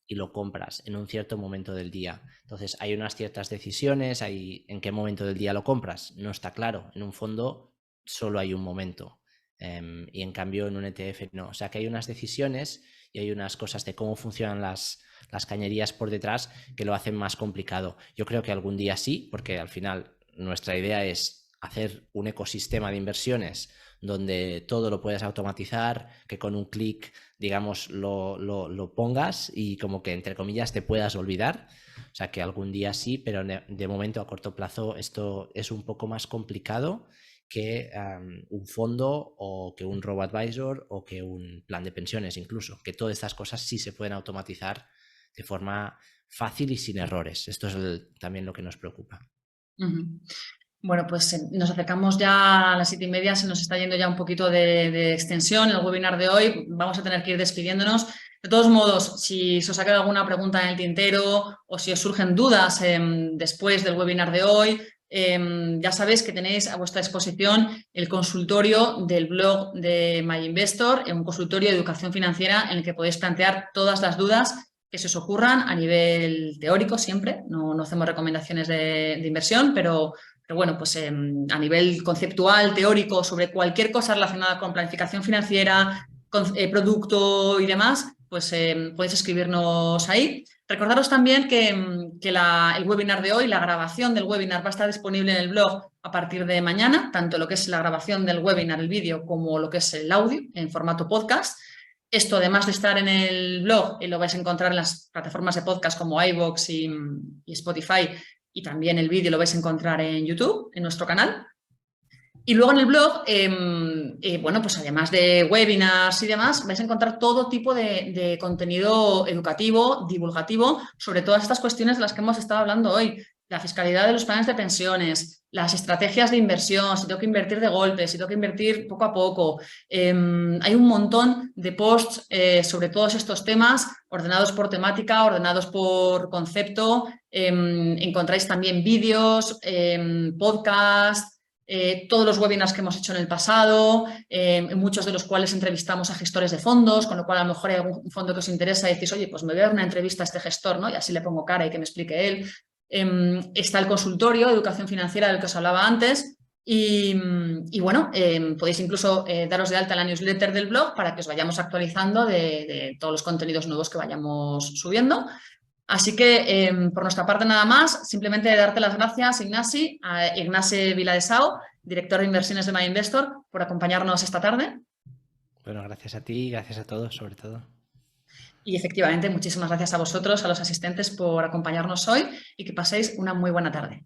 y lo compras en un cierto momento del día. Entonces hay unas ciertas decisiones, hay en qué momento del día lo compras, no está claro. En un fondo solo hay un momento y en cambio en un ETF no. O sea que hay unas decisiones y hay unas cosas de cómo funcionan las cañerías por detrás que lo hacen más complicado. Yo creo que algún día sí, porque al final nuestra idea es hacer un ecosistema de inversiones donde todo lo puedes automatizar, que con un clic, digamos, lo pongas y como que, entre comillas, te puedas olvidar. O sea, que algún día sí, pero de momento a corto plazo esto es un poco más complicado que un fondo o que un robo-advisor o que un plan de pensiones incluso, que todas estas cosas sí se pueden automatizar de forma fácil y sin errores. Esto es también lo que nos preocupa. Bueno, pues nos acercamos ya a las 7:30, se nos está yendo ya un poquito de extensión el webinar de hoy, vamos a tener que ir despidiéndonos. De todos modos, si se os ha quedado alguna pregunta en el tintero o si os surgen dudas después del webinar de hoy, ya sabéis que tenéis a vuestra disposición el consultorio del blog de MyInvestor, un consultorio de educación financiera en el que podéis plantear todas las dudas que se os ocurran a nivel teórico siempre. No hacemos recomendaciones de inversión, pero bueno, pues a nivel conceptual, teórico, sobre cualquier cosa relacionada con planificación financiera, con, producto y demás, pues podéis escribirnos ahí. Recordaros también que el webinar de hoy, la grabación del webinar va a estar disponible en el blog a partir de mañana, tanto lo que es la grabación del webinar, el vídeo, como lo que es el audio en formato podcast. Esto, además de estar en el blog, lo vais a encontrar en las plataformas de podcast como iVoox y Spotify, y también el vídeo lo vais a encontrar en YouTube, en nuestro canal. Y luego en el blog, bueno, pues además de webinars y demás, vais a encontrar todo tipo de contenido educativo, divulgativo, sobre todas estas cuestiones de las que hemos estado hablando hoy. La fiscalidad de los planes de pensiones, las estrategias de inversión, si tengo que invertir de golpe, si tengo que invertir poco a poco. Hay un montón de posts sobre todos estos temas, ordenados por temática, ordenados por concepto. Encontráis también vídeos, podcasts, todos los webinars que hemos hecho en el pasado, en muchos de los cuales entrevistamos a gestores de fondos, con lo cual a lo mejor hay algún fondo que os interesa y decís, oye, pues me voy a dar una entrevista a este gestor, ¿no? Y así le pongo cara y que me explique él. Está el consultorio de educación financiera del que os hablaba antes y bueno, podéis incluso daros de alta en la newsletter del blog para que os vayamos actualizando de todos los contenidos nuevos que vayamos subiendo. Así que, por nuestra parte, nada más. Simplemente darte las gracias, Ignasi, a Ignasi Viladesao, director de inversiones de MyInvestor, por acompañarnos esta tarde. Bueno, gracias a ti y gracias a todos, sobre todo. Y efectivamente, muchísimas gracias a vosotros, a los asistentes, por acompañarnos hoy y que paséis una muy buena tarde.